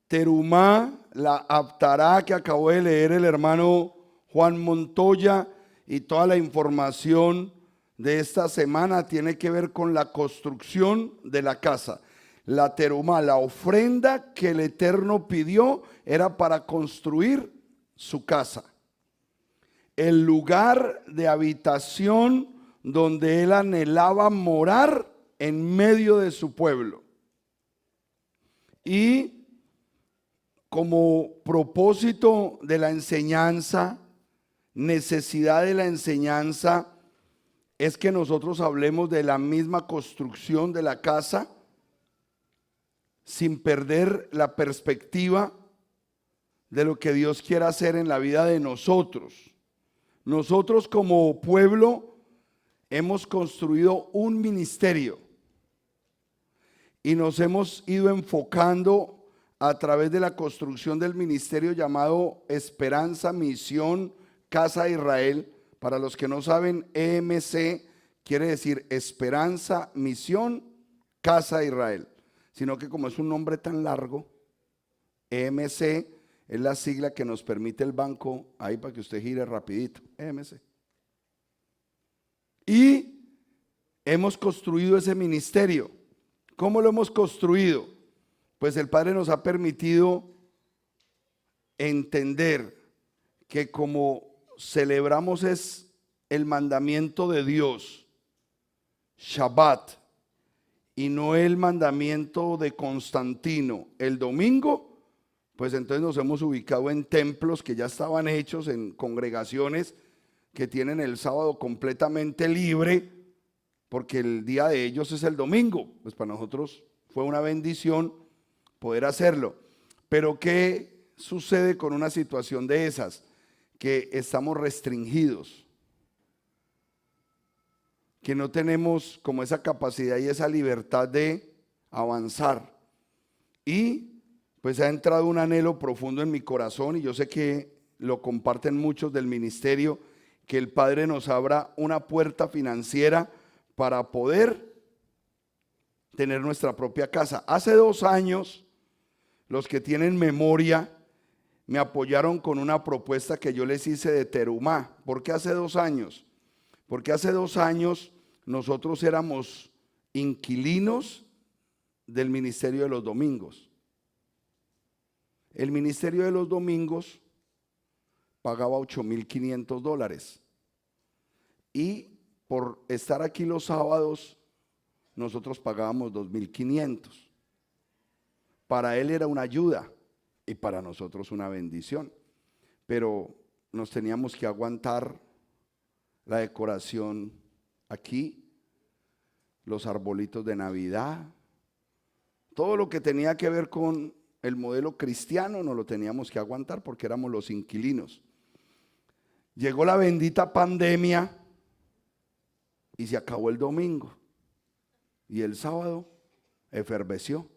Terumá, la Haftará que acabó de leer el hermano Juan Montoya, y toda la información de esta semana tiene que ver con la construcción de la casa. La terumá, la ofrenda que el Eterno pidió, era para construir su casa, el lugar de habitación donde él anhelaba morar en medio de su pueblo. Y como propósito de la enseñanza, necesidad de la enseñanza, es que nosotros hablemos de la misma construcción de la casa sin perder la perspectiva de lo que Dios quiere hacer en la vida de nosotros. Nosotros como pueblo hemos construido un ministerio y nos hemos ido enfocando a través de la construcción del ministerio llamado Esperanza, Misión, Casa de Israel. Para los que no saben, EMC quiere decir Esperanza, Misión, Casa de Israel. Sino que como es un nombre tan largo, EMC es la sigla que nos permite el banco, ahí para que usted gire rapidito, EMC. Y hemos construido ese ministerio. ¿Cómo lo hemos construido? Pues el Padre nos ha permitido entender que como celebramos es el mandamiento de Dios, Shabbat, y no el mandamiento de Constantino, el domingo, pues entonces nos hemos ubicado en templos que ya estaban hechos, en congregaciones que tienen el sábado completamente libre, porque el día de ellos es el domingo. Pues para nosotros fue una bendición poder hacerlo. Pero ¿qué sucede con una situación de esas? Que estamos restringidos, que no tenemos como esa capacidad y esa libertad de avanzar. Y pues ha entrado un anhelo profundo en mi corazón, y yo sé que lo comparten muchos del ministerio, que el Padre nos abra una puerta financiera para poder tener nuestra propia casa. Hace 2 años, los que tienen memoria me apoyaron con una propuesta que yo les hice de terumá. ¿Por qué hace 2 años? Porque hace 2 años nosotros éramos inquilinos del ministerio de los domingos. El ministerio de los domingos pagaba $8,500 y por estar aquí los sábados nosotros pagábamos 2,500. Para él era una ayuda y para nosotros una bendición, pero nos teníamos que aguantar la decoración aquí, los arbolitos de Navidad, todo lo que tenía que ver con el modelo cristiano nos lo teníamos que aguantar porque éramos los inquilinos. Llegó la bendita pandemia y se acabó el domingo, y el sábado eferveció.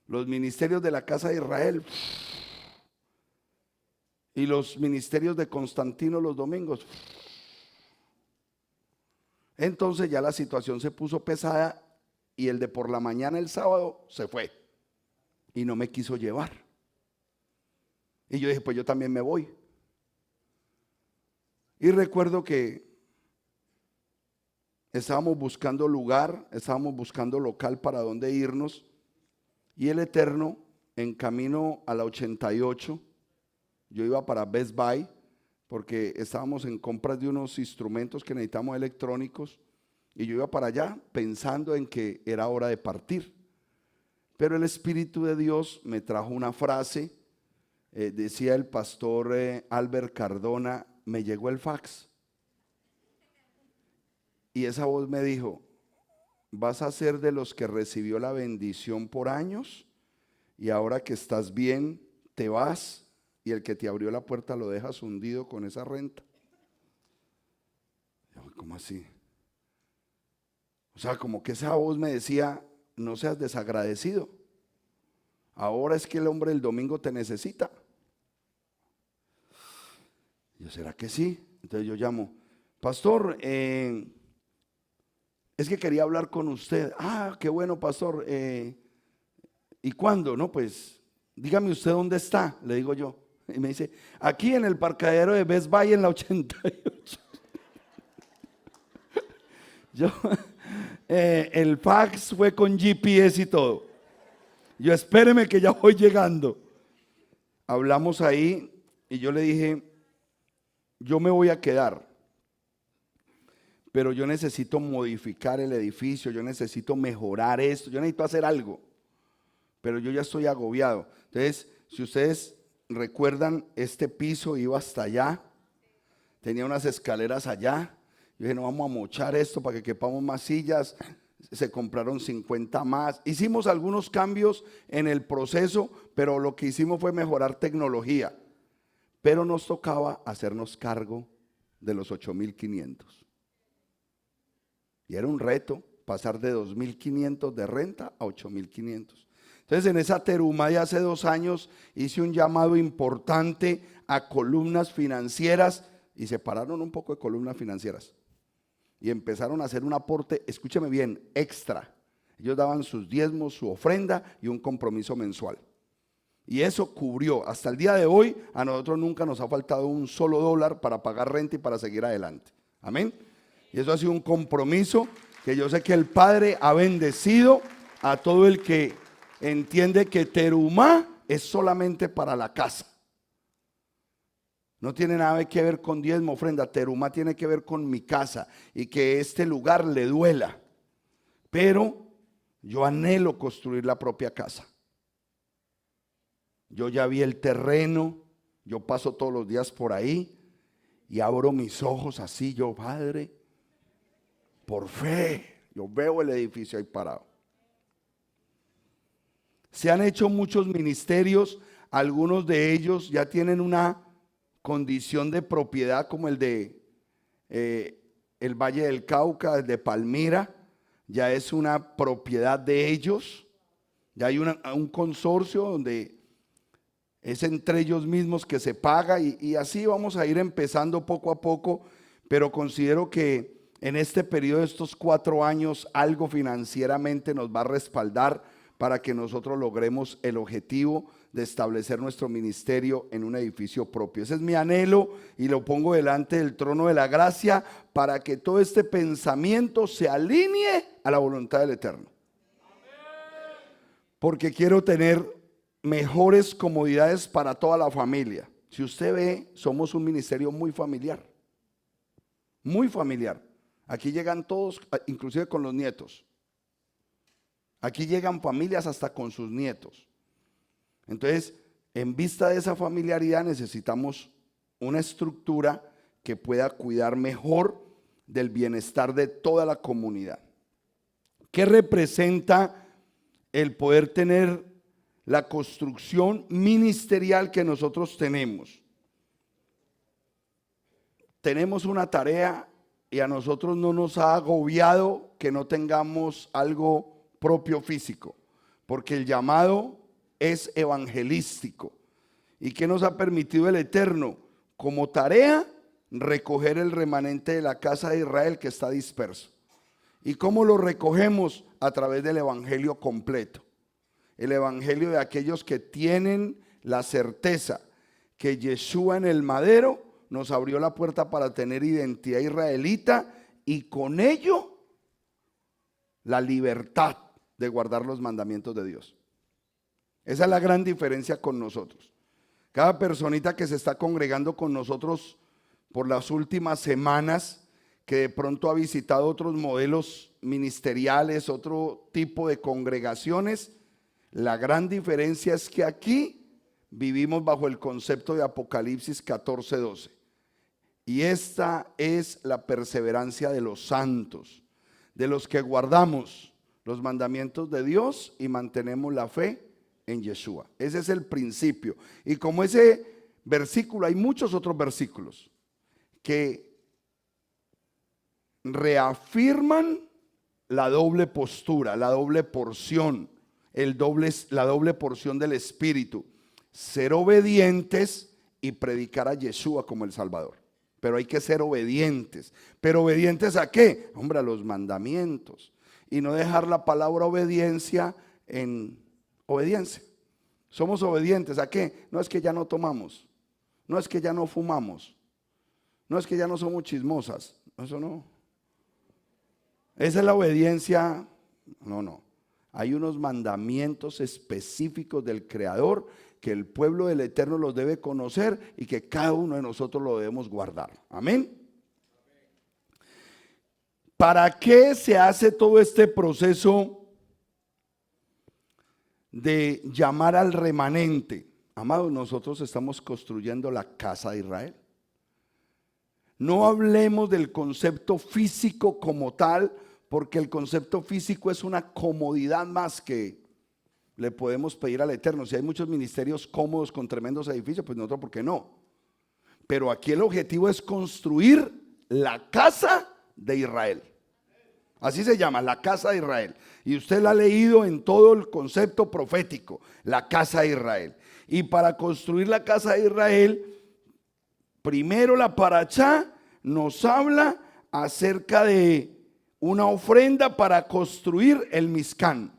Los ministerios de la Casa de Israel y los ministerios de Constantino los domingos. Entonces ya la situación se puso pesada y el de por la mañana el sábado se fue y no me quiso llevar. Y yo dije, pues yo también me voy. Y recuerdo que estábamos buscando lugar, estábamos buscando local para dónde irnos, y el Eterno, en camino a la 88, yo iba para Best Buy porque estábamos en compras de unos instrumentos que necesitamos electrónicos, y yo iba para allá pensando en que era hora de partir. Pero el Espíritu de Dios me trajo una frase, decía el pastor Albert Cardona, me llegó el fax. Y esa voz me dijo, vas a ser de los que recibió la bendición por años y ahora que estás bien te vas y el que te abrió la puerta lo dejas hundido con esa renta. ¿Cómo así? O sea, como que esa voz me decía, no seas desagradecido. Ahora es que el hombre del domingo te necesita. Yo, ¿será que sí? Entonces yo llamo, pastor, es que quería hablar con usted. Ah, qué bueno, pastor. ¿Y cuándo? No, pues dígame usted dónde está, le digo yo. Y me dice, aquí en el parqueadero de Best Buy en la 88. Yo, el fax fue con GPS y todo. Yo, espéreme que ya voy llegando. Hablamos ahí y yo le dije, yo me voy a quedar, pero yo necesito modificar el edificio, yo necesito mejorar esto, yo necesito hacer algo, pero yo ya estoy agobiado. Entonces, si ustedes recuerdan, este piso iba hasta allá, tenía unas escaleras allá. Yo dije, no, vamos a mochar esto para que quepamos más sillas. Se compraron 50 más. Hicimos algunos cambios en el proceso, pero lo que hicimos fue mejorar tecnología. Pero nos tocaba hacernos cargo de los 8.500. Y era un reto pasar de 2.500 de renta a 8.500. Entonces, en esa teruma de hace 2 años hice un llamado importante a columnas financieras y se pararon un poco de columnas financieras y empezaron a hacer un aporte, escúcheme bien, extra. Ellos daban sus diezmos, su ofrenda y un compromiso mensual. Y eso cubrió, hasta el día de hoy, a nosotros nunca nos ha faltado un solo dólar para pagar renta y para seguir adelante. Amén. Y eso ha sido un compromiso que yo sé que el Padre ha bendecido a todo el que entiende que terumá es solamente para la casa. No tiene nada que ver con diezmo, ofrenda. Terumá tiene que ver con mi casa y que este lugar le duela. Pero yo anhelo construir la propia casa. Yo ya vi el terreno, yo paso todos los días por ahí y abro mis ojos así, yo, Padre, por fe, yo veo el edificio ahí parado. Se han hecho muchos ministerios, algunos de ellos ya tienen una condición de propiedad como el de el Valle del Cauca, el de Palmira, ya es una propiedad de ellos, ya hay un consorcio donde es entre ellos mismos que se paga y así vamos a ir empezando poco a poco, pero considero que en este periodo de estos 4 años algo financieramente nos va a respaldar para que nosotros logremos el objetivo de establecer nuestro ministerio en un edificio propio. Ese es mi anhelo y lo pongo delante del trono de la gracia para que todo este pensamiento se alinee a la voluntad del Eterno. Porque quiero tener mejores comodidades para toda la familia. Si usted ve, somos un ministerio muy familiar. Muy familiar. Aquí llegan todos, inclusive con los nietos. Aquí llegan familias hasta con sus nietos. Entonces, en vista de esa familiaridad necesitamos una estructura que pueda cuidar mejor del bienestar de toda la comunidad. ¿Qué representa el poder tener la construcción ministerial que nosotros tenemos? Tenemos una tarea y a nosotros no nos ha agobiado que no tengamos algo propio físico, porque el llamado es evangelístico. ¿Y qué nos ha permitido el Eterno? Como tarea, recoger el remanente de la casa de Israel que está disperso. ¿Y cómo lo recogemos? A través del evangelio completo. El evangelio de aquellos que tienen la certeza que Yeshua en el madero nos abrió la puerta para tener identidad israelita y con ello la libertad de guardar los mandamientos de Dios. Esa es la gran diferencia con nosotros. Cada personita que se está congregando con nosotros por las últimas semanas, que de pronto ha visitado otros modelos ministeriales, otro tipo de congregaciones, la gran diferencia es que aquí vivimos bajo el concepto de Apocalipsis 14:12. Y esta es la perseverancia de los santos, de los que guardamos los mandamientos de Dios y mantenemos la fe en Yeshua. Ese es el principio. Y como ese versículo, hay muchos otros versículos que reafirman la doble postura, la doble porción, la doble porción del Espíritu. Ser obedientes y predicar a Yeshua como el Salvador. Pero hay que ser obedientes. ¿Pero obedientes a qué? Hombre, a los mandamientos. Y no dejar la palabra obediencia en obediencia. Somos obedientes. ¿A qué? No es que ya no tomamos, no es que ya no fumamos, no es que ya no somos chismosas. Eso no. Esa es la obediencia. No, no. Hay unos mandamientos específicos del Creador que el pueblo del Eterno los debe conocer y que cada uno de nosotros lo debemos guardar. Amén. ¿Para qué se hace todo este proceso de llamar al remanente? Amados, nosotros estamos construyendo la casa de Israel. No hablemos del concepto físico como tal, porque el concepto físico es una comodidad más que le podemos pedir al Eterno. Si hay muchos ministerios cómodos con tremendos edificios, pues nosotros, ¿por qué no? Pero aquí el objetivo es construir la casa de Israel. Así se llama, la casa de Israel. Y usted la ha leído en todo el concepto profético, la casa de Israel. Y para construir la casa de Israel, primero la parachá nos habla acerca de una ofrenda para construir el Mizcán.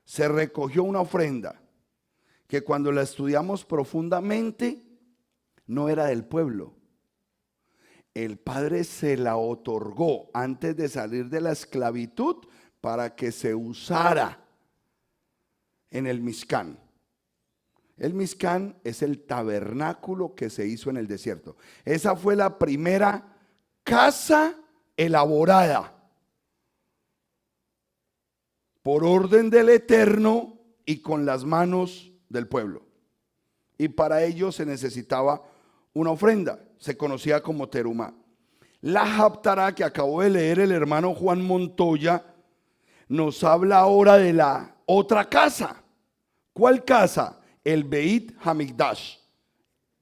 Se recogió una ofrenda que cuando la estudiamos profundamente no era del pueblo. El Padre se la otorgó antes de salir de la esclavitud para que se usara en el Mizcán. El Mizcán es el tabernáculo que se hizo en el desierto. Esa fue la primera casa elaborada por orden del Eterno y con las manos del pueblo. Y para ello se necesitaba una ofrenda, se conocía como terumá. La Haftará que acabó de leer el hermano Juan Montoya nos habla ahora de la otra casa. ¿Cuál casa? El Beit Hamikdash,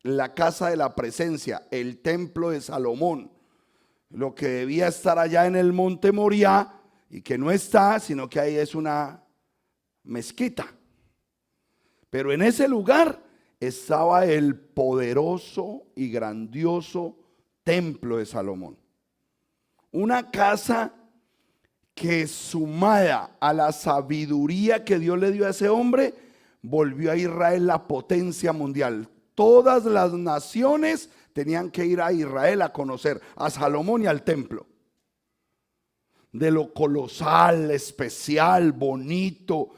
la casa de la presencia, el templo de Salomón, lo que debía estar allá en el monte Moriah y que no está, sino que ahí es una mezquita. Pero en ese lugar estaba el poderoso y grandioso templo de Salomón. Una casa que, sumada a la sabiduría que Dios le dio a ese hombre, volvió a Israel la potencia mundial. Todas las naciones tenían que ir a Israel a conocer a Salomón y al templo. De lo colosal, especial, bonito,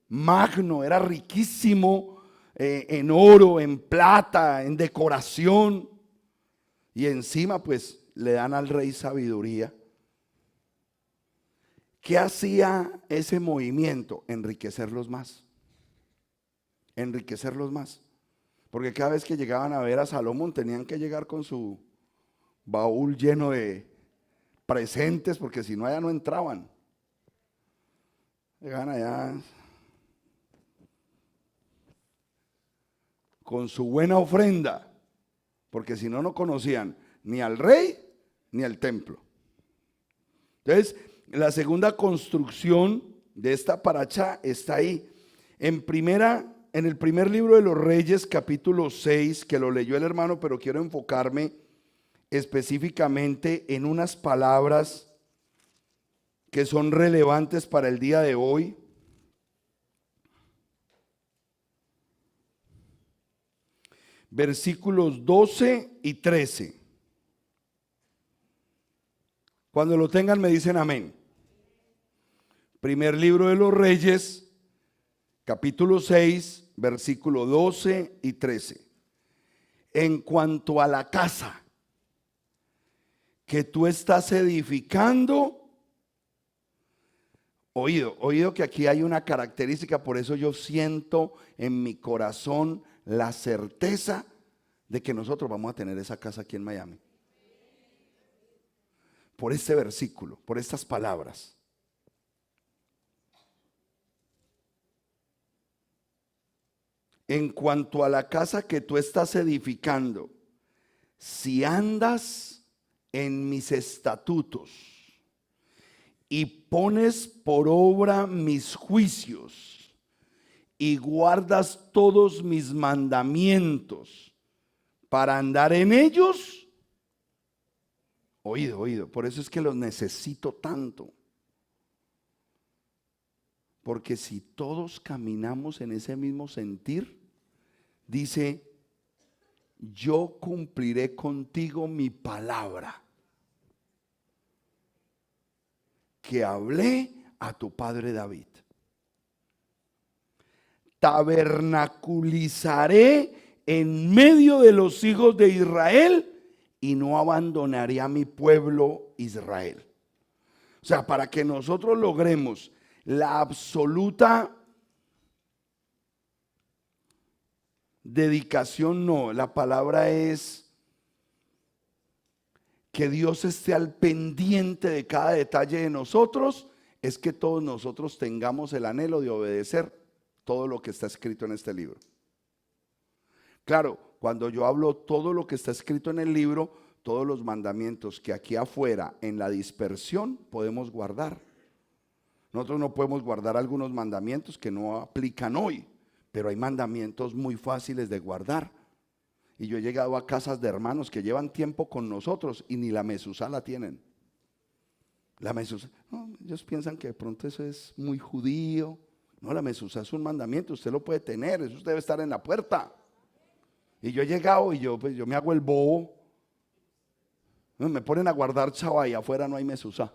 magno, era riquísimo en oro, en plata, en decoración. Y encima pues le dan al rey sabiduría. ¿Qué hacía ese movimiento? Enriquecerlos más. Enriquecerlos más. Porque cada vez que llegaban a ver a Salomón tenían que llegar con su baúl lleno de presentes, porque si no allá no entraban. Llegaban allá con su buena ofrenda, porque si no, no conocían ni al rey ni al templo. Entonces, la segunda construcción de esta parachá está ahí. En el primer libro de los Reyes, capítulo 6, que lo leyó el hermano, pero quiero enfocarme específicamente en unas palabras que son relevantes para el día de hoy. Versículos 12 y 13. Cuando lo tengan me dicen amén. Primer libro de los Reyes, capítulo 6, versículo 12 y 13. En cuanto a la casa que tú estás edificando, oído que aquí hay una característica, por eso yo siento en mi corazón la certeza de que nosotros vamos a tener esa casa aquí en Miami. Por este versículo, por estas palabras. En cuanto a la casa que tú estás edificando, si andas en mis estatutos y pones por obra mis juicios y guardas todos mis mandamientos para andar en ellos, oído, por eso es que los necesito tanto. Porque si todos caminamos en ese mismo sentir, dice, yo cumpliré contigo mi palabra que hablé a tu padre David. Tabernaculizaré en medio de los hijos de Israel y no abandonaré a mi pueblo Israel. O sea, para que nosotros logremos la absoluta dedicación, no, la palabra es que Dios esté al pendiente de cada detalle de nosotros, es que todos nosotros tengamos el anhelo de obedecer todo lo que está escrito en este libro. Claro, cuando yo hablo todo lo que está escrito en el libro, todos los mandamientos que aquí afuera en la dispersión podemos guardar. Nosotros no podemos guardar algunos mandamientos que no aplican hoy, pero hay mandamientos muy fáciles de guardar. Y yo he llegado a casas de hermanos que llevan tiempo con nosotros y ni la mezuzá la tienen. La mezuzá, no, ellos piensan que de pronto eso es muy judío. No, la mezuzá es un mandamiento, usted lo puede tener, eso debe estar en la puerta. Y yo he llegado y yo me hago el bobo. No, me ponen a guardar chava y afuera no hay mezuzá.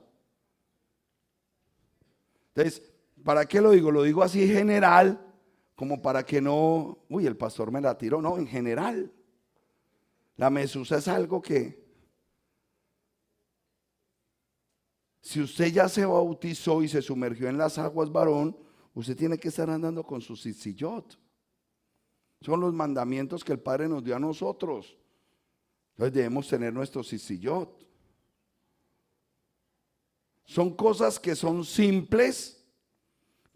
Entonces, ¿para qué lo digo? Lo digo así general, como para que no, uy, el pastor me la tiró. No, en general. La mezuzá es algo que, si usted ya se bautizó y se sumergió en las aguas, varón, usted tiene que estar andando con su tzitzit. Son los mandamientos que el Padre nos dio a nosotros. Entonces debemos tener nuestro tzitzit. Son cosas que son simples,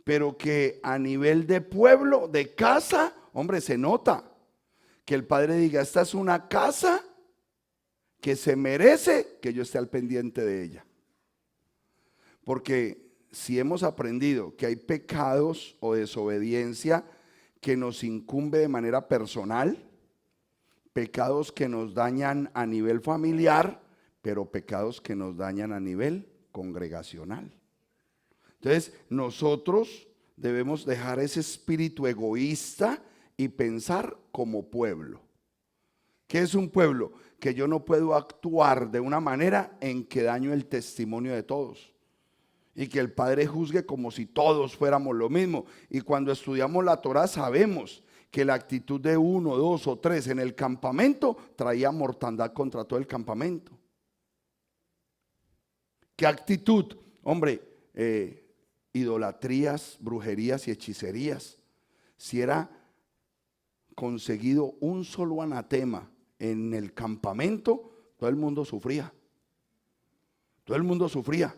pero que a nivel de pueblo, de casa, hombre, se nota. Que el Padre diga, esta es una casa que se merece que yo esté al pendiente de ella. Porque si hemos aprendido que hay pecados o desobediencia que nos incumbe de manera personal, pecados que nos dañan a nivel familiar, pero pecados que nos dañan a nivel congregacional. Entonces, nosotros debemos dejar ese espíritu egoísta y pensar como pueblo. ¿Qué es un pueblo? Que yo no puedo actuar de una manera en que daño el testimonio de todos. Y que el Padre juzgue como si todos fuéramos lo mismo. Y cuando estudiamos la Torá sabemos que la actitud de 1, 2 o 3 en el campamento traía mortandad contra todo el campamento. ¿Qué actitud? Hombre, idolatrías, brujerías y hechicerías. Si era conseguido un solo anatema en el campamento, todo el mundo sufría. Todo el mundo sufría.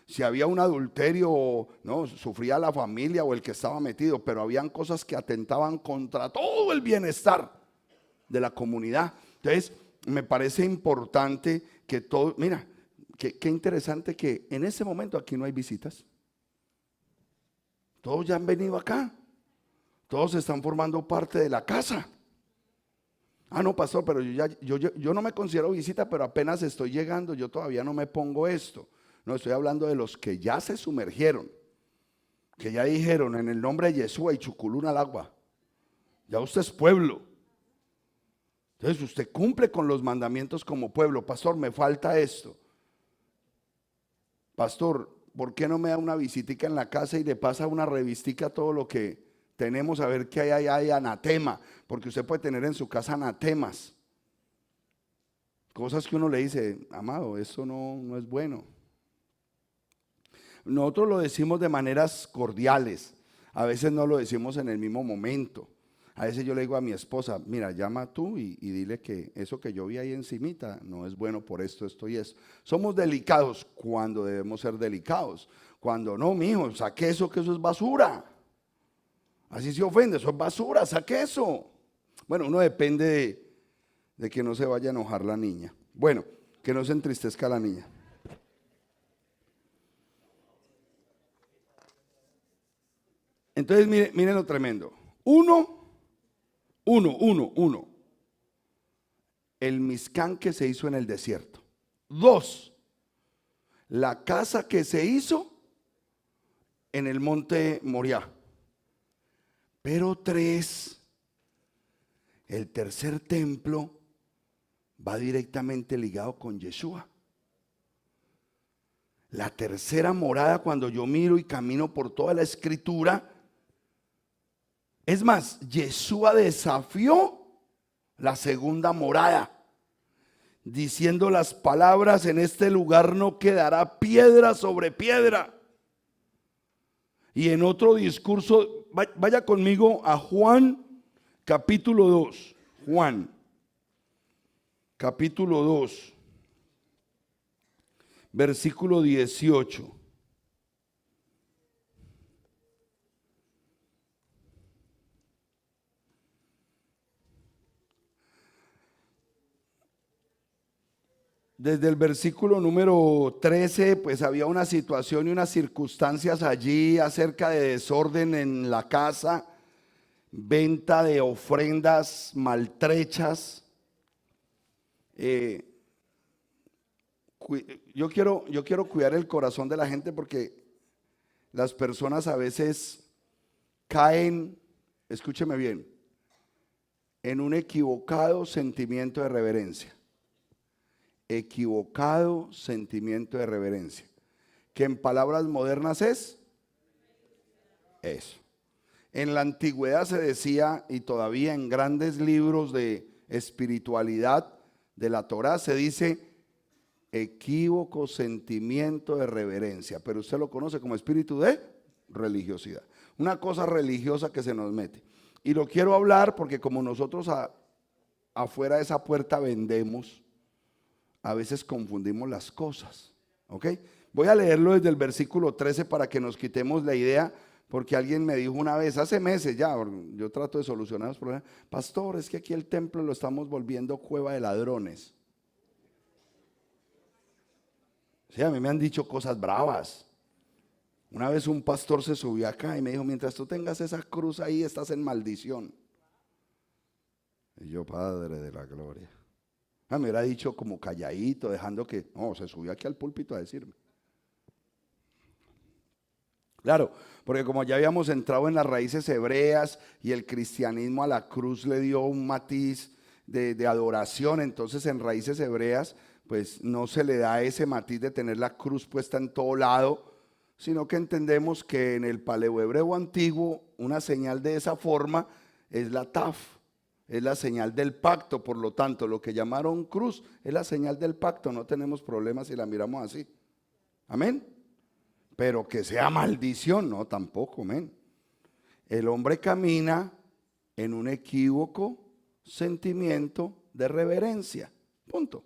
Si había un adulterio, no, sufría la familia o el que estaba metido, pero habían cosas que atentaban contra todo el bienestar de la comunidad. Entonces, me parece importante que todo, mira, qué interesante que en ese momento aquí no hay visitas. Todos ya han venido acá. Todos están formando parte de la casa. Ah, no, pastor, pero yo no me considero visita, pero apenas estoy llegando, yo todavía no me pongo esto. No, estoy hablando de los que ya se sumergieron, que ya dijeron en el nombre de Yeshua y chuculún al agua. Ya usted es pueblo. Entonces usted cumple con los mandamientos como pueblo. Pastor, me falta esto. Pastor, ¿por qué no me da una visitica en la casa y le pasa una revistica todo lo que tenemos, a ver qué hay anatema? Porque usted puede tener en su casa anatemas. Cosas que uno le dice, amado, eso no es bueno. Nosotros lo decimos de maneras cordiales, a veces no lo decimos en el mismo momento. A veces yo le digo a mi esposa, mira, llama tú y dile que eso que yo vi ahí encimita no es bueno por esto, esto y esto. Somos delicados cuando debemos ser delicados. Cuando no, mijo, saque eso, que eso es basura. Así se ofende, eso es basura, saque eso. Bueno, uno depende de que no se vaya a enojar la niña. Bueno, que no se entristezca la niña. Entonces, miren lo tremendo. Uno. El Mizcán que se hizo en el desierto. 2. La casa que se hizo en el monte Moriah. Pero 3, el tercer templo va directamente ligado con Yeshua. La tercera morada, cuando yo miro y camino por toda la escritura, es más, Yeshua desafió la segunda morada, diciendo las palabras: en este lugar no quedará piedra sobre piedra. Y en otro discurso, vaya conmigo a Juan capítulo 2, Juan capítulo 2, versículo 18. Desde el versículo número 13, pues había una situación y unas circunstancias allí acerca de desorden en la casa, venta de ofrendas maltrechas. Yo quiero cuidar el corazón de la gente, porque las personas a veces caen, escúcheme bien, en un equivocado sentimiento de reverencia. Equivocado sentimiento de reverencia, que en palabras modernas es eso. En la antigüedad se decía, y todavía en grandes libros de espiritualidad de la Torá se dice equívoco sentimiento de reverencia, pero usted lo conoce como espíritu de religiosidad, una cosa religiosa que se nos mete. Y lo quiero hablar porque como nosotros afuera de esa puerta vendemos, a veces confundimos las cosas, ¿ok? Voy a leerlo desde el versículo 13 para que nos quitemos la idea, porque alguien me dijo una vez, hace meses ya, yo trato de solucionar los problemas: pastor, es que aquí el templo lo estamos volviendo cueva de ladrones. Sí, a mí me han dicho cosas bravas. Una vez un pastor se subió acá y me dijo: mientras tú tengas esa cruz ahí, estás en maldición. Y yo: Padre de la gloria. Me hubiera dicho como calladito, dejando que, no, se subió aquí al púlpito a decirme. Claro, porque como ya habíamos entrado en las raíces hebreas y el cristianismo a la cruz le dio un matiz de adoración, entonces en raíces hebreas pues no se le da ese matiz de tener la cruz puesta en todo lado, sino que entendemos que en el paleohebreo antiguo una señal de esa forma es la taf. Es la señal del pacto. Por lo tanto, lo que llamaron cruz es la señal del pacto. No tenemos problemas si la miramos así. Amén. Pero que sea maldición, no, tampoco, amén. El hombre camina en un equívoco sentimiento de reverencia. Punto.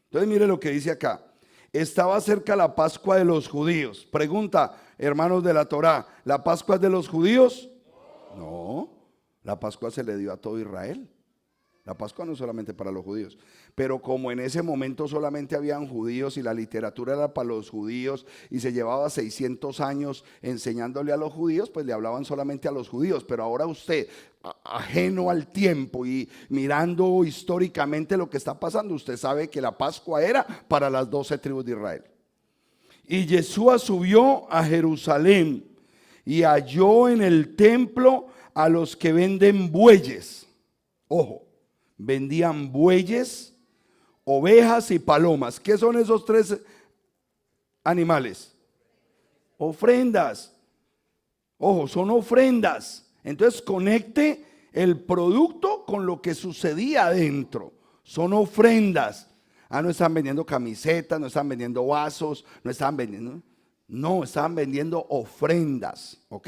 Entonces mire lo que dice acá. Estaba cerca la Pascua de los judíos. Pregunta, hermanos de la Torá: ¿la Pascua es de los judíos? No. La Pascua se le dio a todo Israel. La Pascua no es solamente para los judíos. Pero como en ese momento solamente habían judíos y la literatura era para los judíos y se llevaba 600 años enseñándole a los judíos, pues le hablaban solamente a los judíos. Pero ahora usted, ajeno al tiempo y mirando históricamente lo que está pasando, usted sabe que la Pascua era para las 12 tribus de Israel. Y Yeshua subió a Jerusalén y halló en el templo a los que venden bueyes. Ojo, vendían bueyes, ovejas y palomas. ¿Qué son esos 3 animales? Ofrendas. Ojo, son ofrendas. Entonces conecte el producto con lo que sucedía adentro. Son ofrendas. No están vendiendo camisetas, no están vendiendo vasos, no estaban vendiendo, no, estaban vendiendo ofrendas, ¿ok?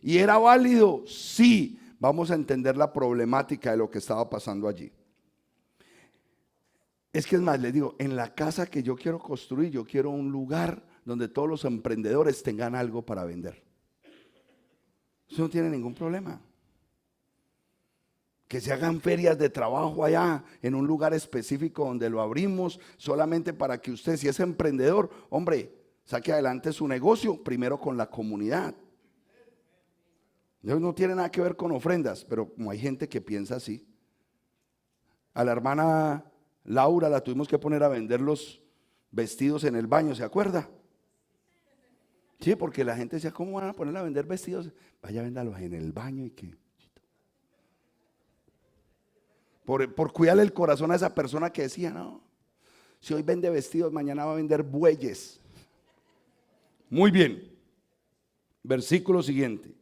¿Y era válido? Sí. Vamos a entender la problemática de lo que estaba pasando allí. Es que es más, les digo, en la casa que yo quiero construir, yo quiero un lugar donde todos los emprendedores tengan algo para vender. Eso no tiene ningún problema. Que se hagan ferias de trabajo allá en un lugar específico donde lo abrimos solamente para que usted, si es emprendedor, hombre, saque adelante su negocio primero con la comunidad. No tiene nada que ver con ofrendas, pero como hay gente que piensa así. A la hermana Laura la tuvimos que poner a vender los vestidos en el baño, ¿se acuerda? Sí, porque la gente decía, ¿cómo van a poner a vender vestidos? Vaya, véndalos en el baño y que... Por cuidarle el corazón a esa persona que decía, no, si hoy vende vestidos, mañana va a vender bueyes. Muy bien. Versículo siguiente.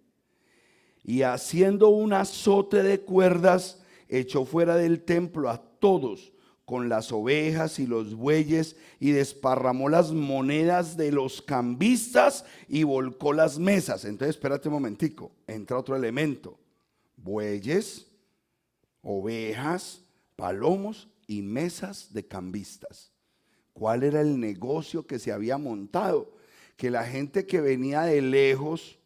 Y haciendo un azote de cuerdas, echó fuera del templo a todos con las ovejas y los bueyes y desparramó las monedas de los cambistas y volcó las mesas. Entonces, espérate un momentico, entra otro elemento. Bueyes, ovejas, palomos y mesas de cambistas. ¿Cuál era el negocio que se había montado? Que la gente que venía de lejos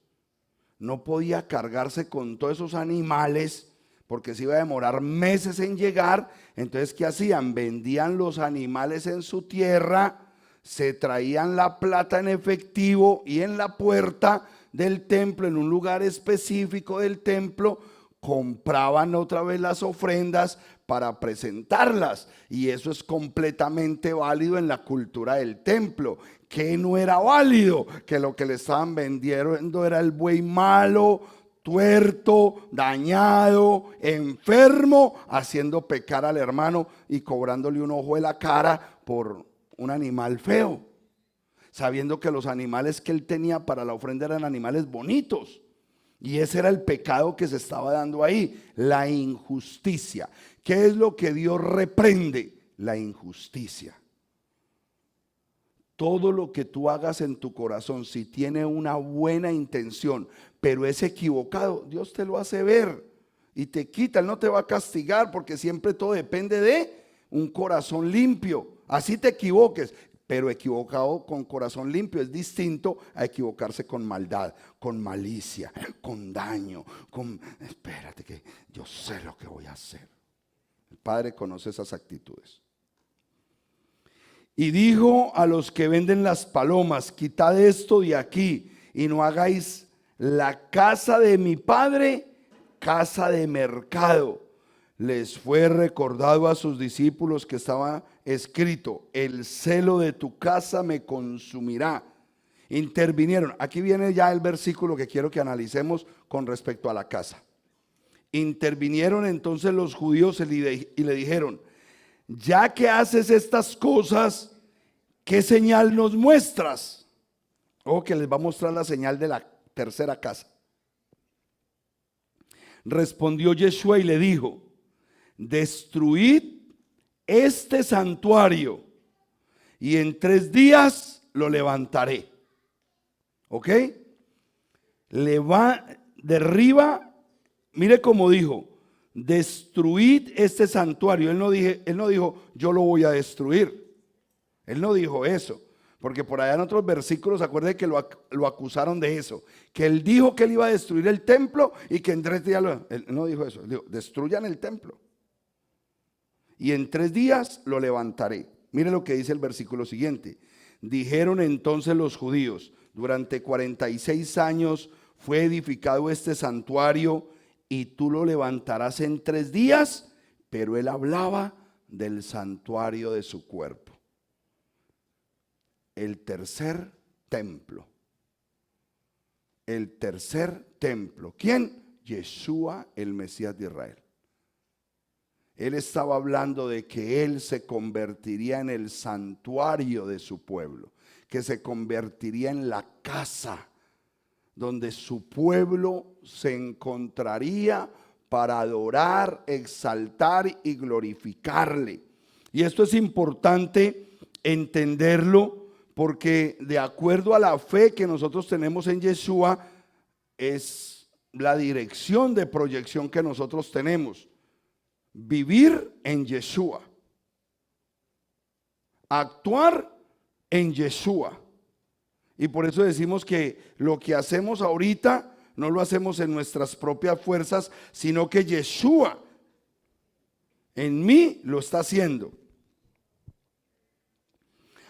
no podía cargarse con todos esos animales porque se iba a demorar meses en llegar. Entonces, ¿qué hacían? Vendían los animales en su tierra, se traían la plata en efectivo y en la puerta del templo, en un lugar específico del templo, compraban otra vez las ofrendas para presentarlas. Y eso es completamente válido en la cultura del templo. Que no era válido, que lo que le estaban vendiendo era el buey malo, tuerto, dañado, enfermo, haciendo pecar al hermano y cobrándole un ojo de la cara por un animal feo, sabiendo que los animales que él tenía para la ofrenda eran animales bonitos. Y ese era el pecado que se estaba dando ahí, la injusticia. ¿Qué es lo que Dios reprende? La injusticia. Todo lo que tú hagas en tu corazón, si tiene una buena intención, pero es equivocado, Dios te lo hace ver y te quita. Él no te va a castigar porque siempre todo depende de un corazón limpio. Así te equivoques, pero equivocado con corazón limpio es distinto a equivocarse con maldad, con malicia, con daño, con espérate que yo sé lo que voy a hacer. El Padre conoce esas actitudes. Y dijo a los que venden las palomas: quitad esto de aquí y no hagáis la casa de mi padre casa de mercado. Les fue recordado a sus discípulos que estaba escrito: el celo de tu casa me consumirá. Intervinieron. Aquí viene ya el versículo que quiero que analicemos con respecto a la casa. Intervinieron entonces los judíos y le dijeron: ya que haces estas cosas, ¿qué señal nos muestras? O que les va a mostrar la señal de la tercera casa. Respondió Yeshua y le dijo: destruid este santuario y en 3 días lo levantaré. ¿Ok? Derriba, mire cómo dijo: destruid este santuario. Él no dijo yo lo voy a destruir. Él no dijo eso, porque por allá en otros versículos, acuérdense que lo acusaron de eso, que él dijo que él iba a destruir el templo y que en 3 días él no dijo eso. Él dijo: destruyan el templo y en 3 días lo levantaré. Mire lo que dice el versículo siguiente. Dijeron entonces los judíos: durante 46 años fue edificado este santuario y tú lo levantarás en 3 días. Pero él hablaba del santuario de su cuerpo. El tercer templo. El tercer templo. ¿Quién? Yeshua, el Mesías de Israel. Él estaba hablando de que él se convertiría en el santuario de su pueblo, que se convertiría en la casa donde su pueblo se encontraría para adorar, exaltar y glorificarle. Y esto es importante entenderlo, porque de acuerdo a la fe que nosotros tenemos en Yeshua, es la dirección de proyección que nosotros tenemos. Vivir en Yeshua, actuar en Yeshua. Y por eso decimos que lo que hacemos ahorita no lo hacemos en nuestras propias fuerzas, sino que Yeshua en mí lo está haciendo.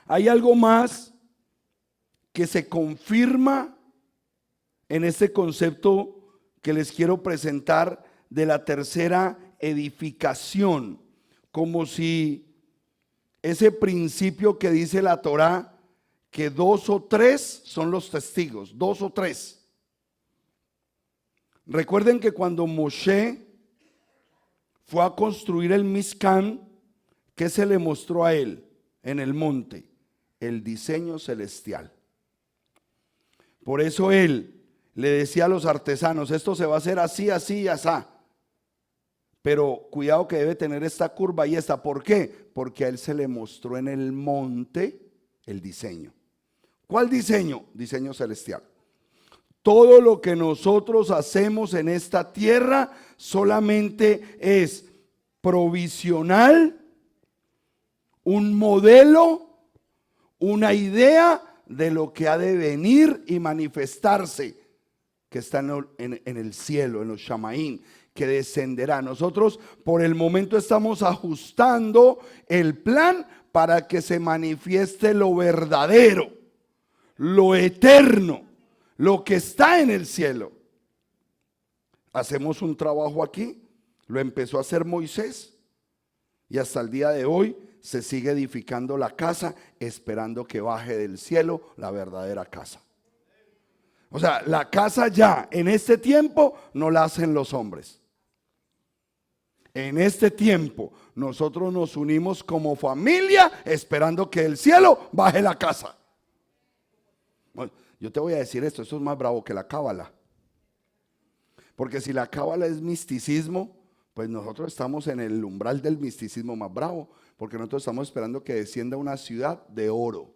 Hay algo más que se confirma en este concepto que les quiero presentar de la tercera edificación, como si ese principio que dice la Torá, que 2 o 3 son los testigos, 2 o 3. Recuerden que cuando Moshe fue a construir el Mizcán, ¿qué se le mostró a él en el monte? El diseño celestial. Por eso él le decía a los artesanos, esto se va a hacer así, así y así. Pero cuidado que debe tener esta curva y esta. ¿Por qué? Porque a él se le mostró en el monte el diseño. ¿Cuál diseño? Diseño celestial. Todo lo que nosotros hacemos en esta tierra solamente es provisional, un modelo, una idea de lo que ha de venir y manifestarse, que está en el cielo, en los Shamaín, que descenderá. Nosotros por el momento estamos ajustando el plan para que se manifieste lo verdadero, lo eterno, lo que está en el cielo. Hacemos un trabajo aquí, lo empezó a hacer Moisés y hasta el día de hoy se sigue edificando la casa esperando que baje del cielo la verdadera casa. O sea, la casa ya en este tiempo no la hacen los hombres. En este tiempo nosotros nos unimos como familia esperando que del cielo baje la casa. Bueno, yo te voy a decir esto es más bravo que la cábala. Porque si la cábala es misticismo, pues nosotros estamos en el umbral del misticismo más bravo. Porque nosotros estamos esperando que descienda una ciudad de oro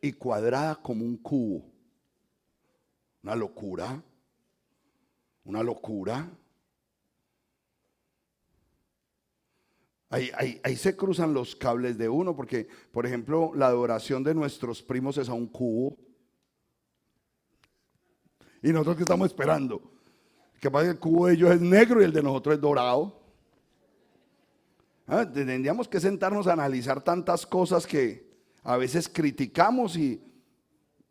y cuadrada como un cubo. Una locura. Una locura. Ahí se cruzan los cables de uno, porque, por ejemplo, la adoración de nuestros primos es a un cubo. ¿Y nosotros qué estamos esperando? Que pasa que el cubo de ellos es negro y el de nosotros es dorado. Tendríamos que sentarnos a analizar tantas cosas que a veces criticamos y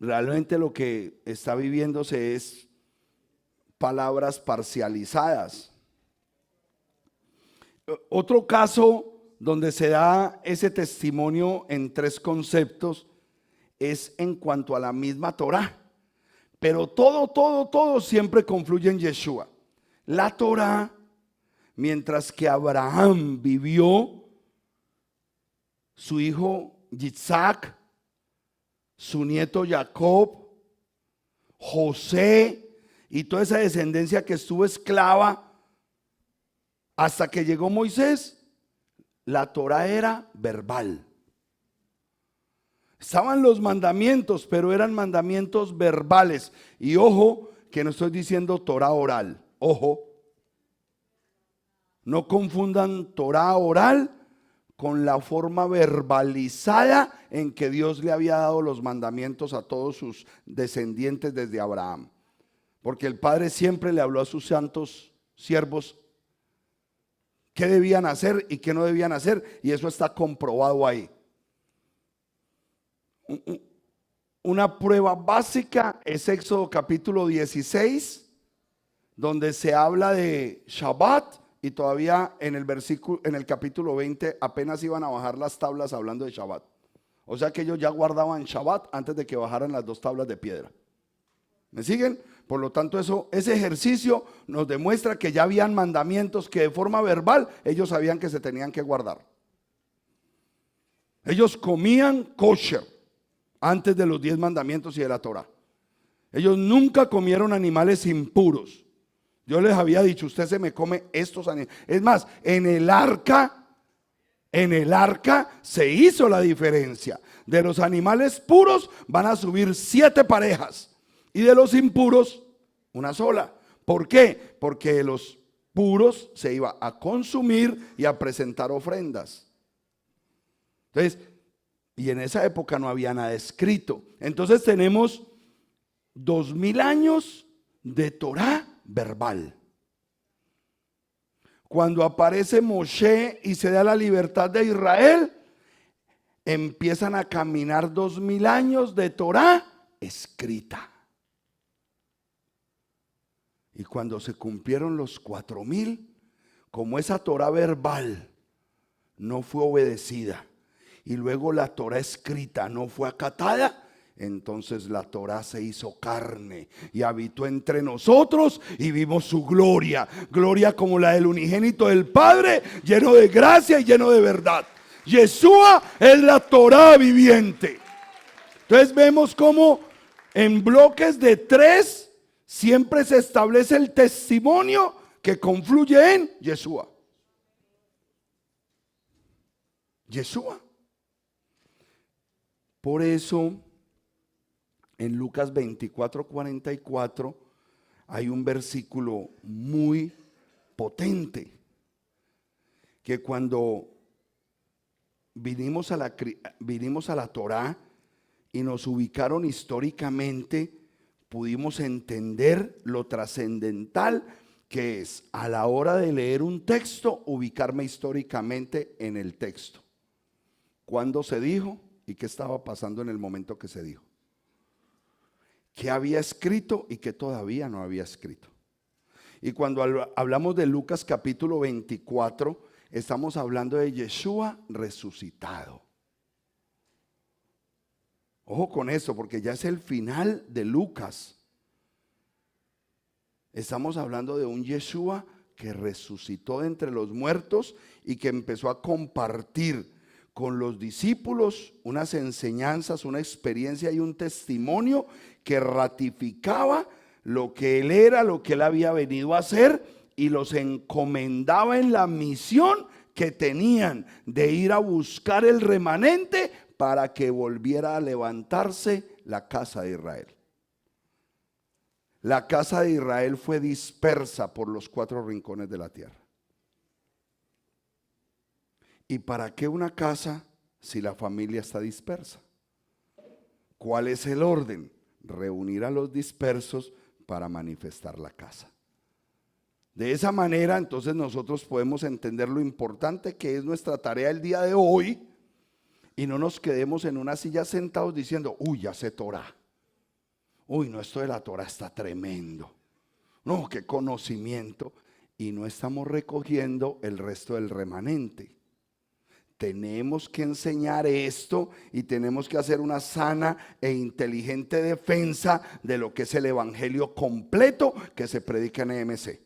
realmente lo que está viviéndose es palabras parcializadas. Otro caso donde se da ese testimonio en 3 conceptos es en cuanto a la misma Torá. Pero todo siempre confluye en Yeshua. La Torá, mientras que Abraham vivió, su hijo Yitzhak, su nieto Jacob, José y toda esa descendencia que estuvo esclava hasta que llegó Moisés, la Torá era verbal. Estaban los mandamientos, pero eran mandamientos verbales. Y ojo, que no estoy diciendo Torá oral. Ojo, no confundan Torá oral con la forma verbalizada en que Dios le había dado los mandamientos a todos sus descendientes desde Abraham. Porque el Padre siempre le habló a sus santos siervos qué debían hacer y qué no debían hacer, y eso está comprobado ahí. Una prueba básica es Éxodo capítulo 16, donde se habla de Shabbat, y todavía en el capítulo 20 apenas iban a bajar las tablas hablando de Shabbat. O sea que ellos ya guardaban Shabbat antes de que bajaran las 2 tablas de piedra. ¿Me siguen? Por lo tanto, ese ejercicio nos demuestra que ya habían mandamientos que de forma verbal ellos sabían que se tenían que guardar. Ellos comían kosher antes de los 10 mandamientos y de la Torah. Ellos nunca comieron animales impuros. Yo les había dicho, usted se me come estos animales. Es más, en el arca se hizo la diferencia. De los animales puros van a subir 7 parejas. Y de los impuros, una sola. ¿Por qué? Porque de los puros se iba a consumir y a presentar ofrendas. Entonces, y en esa época no había nada escrito. Entonces tenemos 2000 años de Torá verbal. Cuando aparece Moshe y se da la libertad de Israel, empiezan a caminar 2000 años de Torá escrita. Y cuando se cumplieron los 4000, como esa Torá verbal no fue obedecida y luego la Torá escrita no fue acatada, entonces la Torá se hizo carne y habitó entre nosotros y vimos su gloria, gloria como la del unigénito del Padre, lleno de gracia y lleno de verdad. Yeshua es la Torá viviente. Entonces vemos cómo en bloques de 3 siempre se establece el testimonio que confluye en Yeshua. Yeshua. Por eso en Lucas 24:44 hay un versículo muy potente, que cuando vinimos a la Torá y nos ubicaron históricamente, pudimos entender lo trascendental que es a la hora de leer un texto, ubicarme históricamente en el texto. ¿Cuándo se dijo y qué estaba pasando en el momento que se dijo? ¿Qué había escrito y qué todavía no había escrito? Y cuando hablamos de Lucas capítulo 24, estamos hablando de Yeshua resucitado. Ojo con esto, porque ya es el final de Lucas. Estamos hablando de un Yeshua que resucitó de entre los muertos y que empezó a compartir con los discípulos unas enseñanzas, una experiencia y un testimonio que ratificaba lo que él era, lo que él había venido a hacer, y los encomendaba en la misión que tenían de ir a buscar el remanente para que volviera a levantarse la casa de Israel. La casa de Israel fue dispersa por los 4 rincones de la tierra. ¿Y para qué una casa si la familia está dispersa? ¿Cuál es el orden? Reunir a los dispersos para manifestar la casa. De esa manera, entonces nosotros podemos entender lo importante que es nuestra tarea el día de hoy, y no nos quedemos en una silla sentados diciendo, uy, ya sé Torah. Uy, no, esto de la Torah está tremendo. No, qué conocimiento. Y no estamos recogiendo el resto del remanente. Tenemos que enseñar esto y tenemos que hacer una sana e inteligente defensa de lo que es el evangelio completo que se predica en EMC.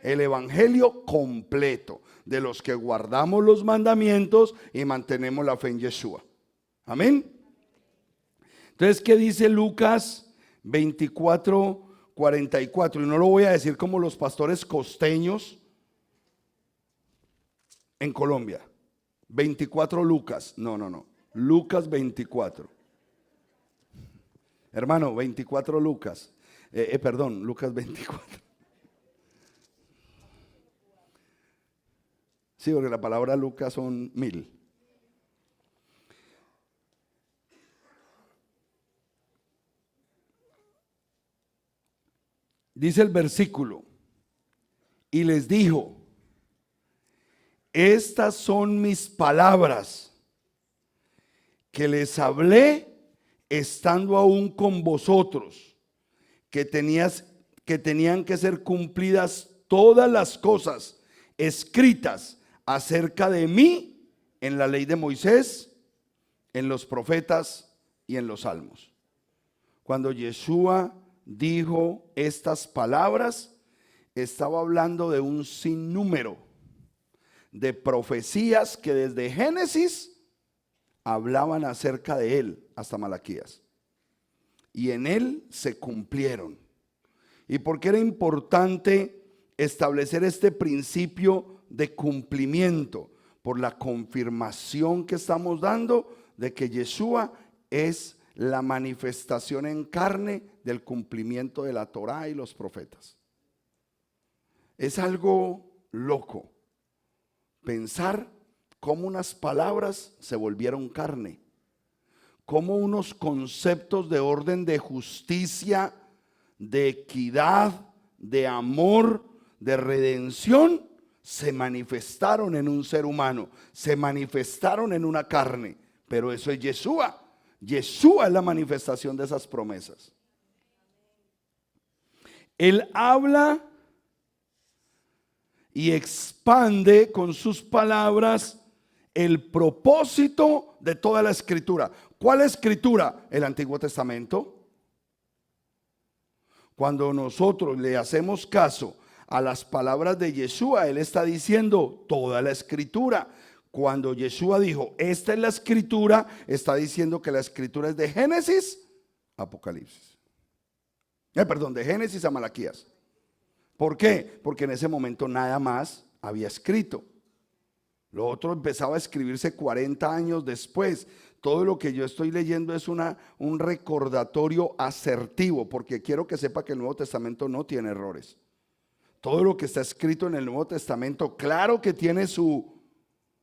El evangelio completo de los que guardamos los mandamientos y mantenemos la fe en Yeshua. Amén. Entonces, ¿qué dice Lucas 24:44? Y no lo voy a decir como los pastores costeños en Colombia. 24 Lucas, no, Lucas 24. Hermano, 24 Lucas, Lucas 24. Sí, porque la palabra Lucas son 1000. Dice el versículo, y les dijo, estas son mis palabras que les hablé estando aún con vosotros, que tenían que ser cumplidas todas las cosas escritas acerca de mí en la ley de Moisés, en los profetas y en los salmos. Cuando Yeshua dijo estas palabras, estaba hablando de un sinnúmero de profecías que desde Génesis hablaban acerca de él hasta Malaquías, y en él se cumplieron. ¿Y por qué era importante establecer este principio de cumplimiento? Por la confirmación que estamos dando de que Yeshua es la manifestación en carne del cumplimiento de la Torá y los profetas. Es algo loco pensar cómo unas palabras se volvieron carne, cómo unos conceptos de orden de justicia, de equidad, de amor, de redención, se manifestaron en un ser humano, se manifestaron en una carne. Pero eso es Yeshua. Yeshua es la manifestación de esas promesas. Él habla y expande con sus palabras el propósito de toda la escritura. ¿Cuál escritura? El Antiguo Testamento. Cuando nosotros le hacemos caso a las palabras de Yeshua, Él está diciendo toda la escritura. Cuando Yeshua dijo, esta es la escritura, está diciendo que la escritura es de Génesis a Apocalipsis. De Génesis a Malaquías. ¿Por qué? Porque en ese momento nada más había escrito. Lo otro empezaba a escribirse 40 años después. Todo lo que yo estoy leyendo es un recordatorio asertivo, porque quiero que sepa que el Nuevo Testamento no tiene errores. Todo lo que está escrito en el Nuevo Testamento, claro que tiene su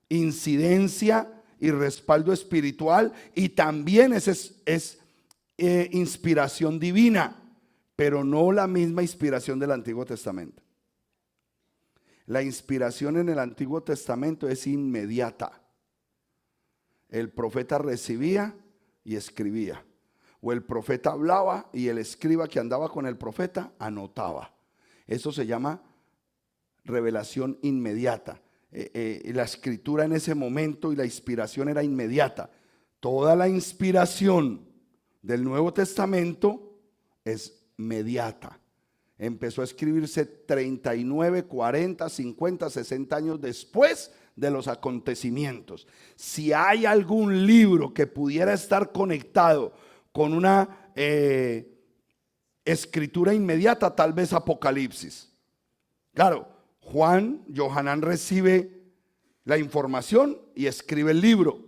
incidencia y respaldo espiritual, y también es inspiración divina, pero no la misma inspiración del Antiguo Testamento. La inspiración en el Antiguo Testamento es inmediata. El profeta recibía y escribía, o el profeta hablaba y el escriba que andaba con el profeta anotaba. Eso se llama revelación inmediata. La escritura en ese momento y la inspiración era inmediata. Toda la inspiración del Nuevo Testamento es mediata. Empezó a escribirse 39, 40, 50, 60 años después de los acontecimientos. Si hay algún libro que pudiera estar conectado con una escritura inmediata, tal vez Apocalipsis. Claro, Johanán recibe la información y escribe el libro,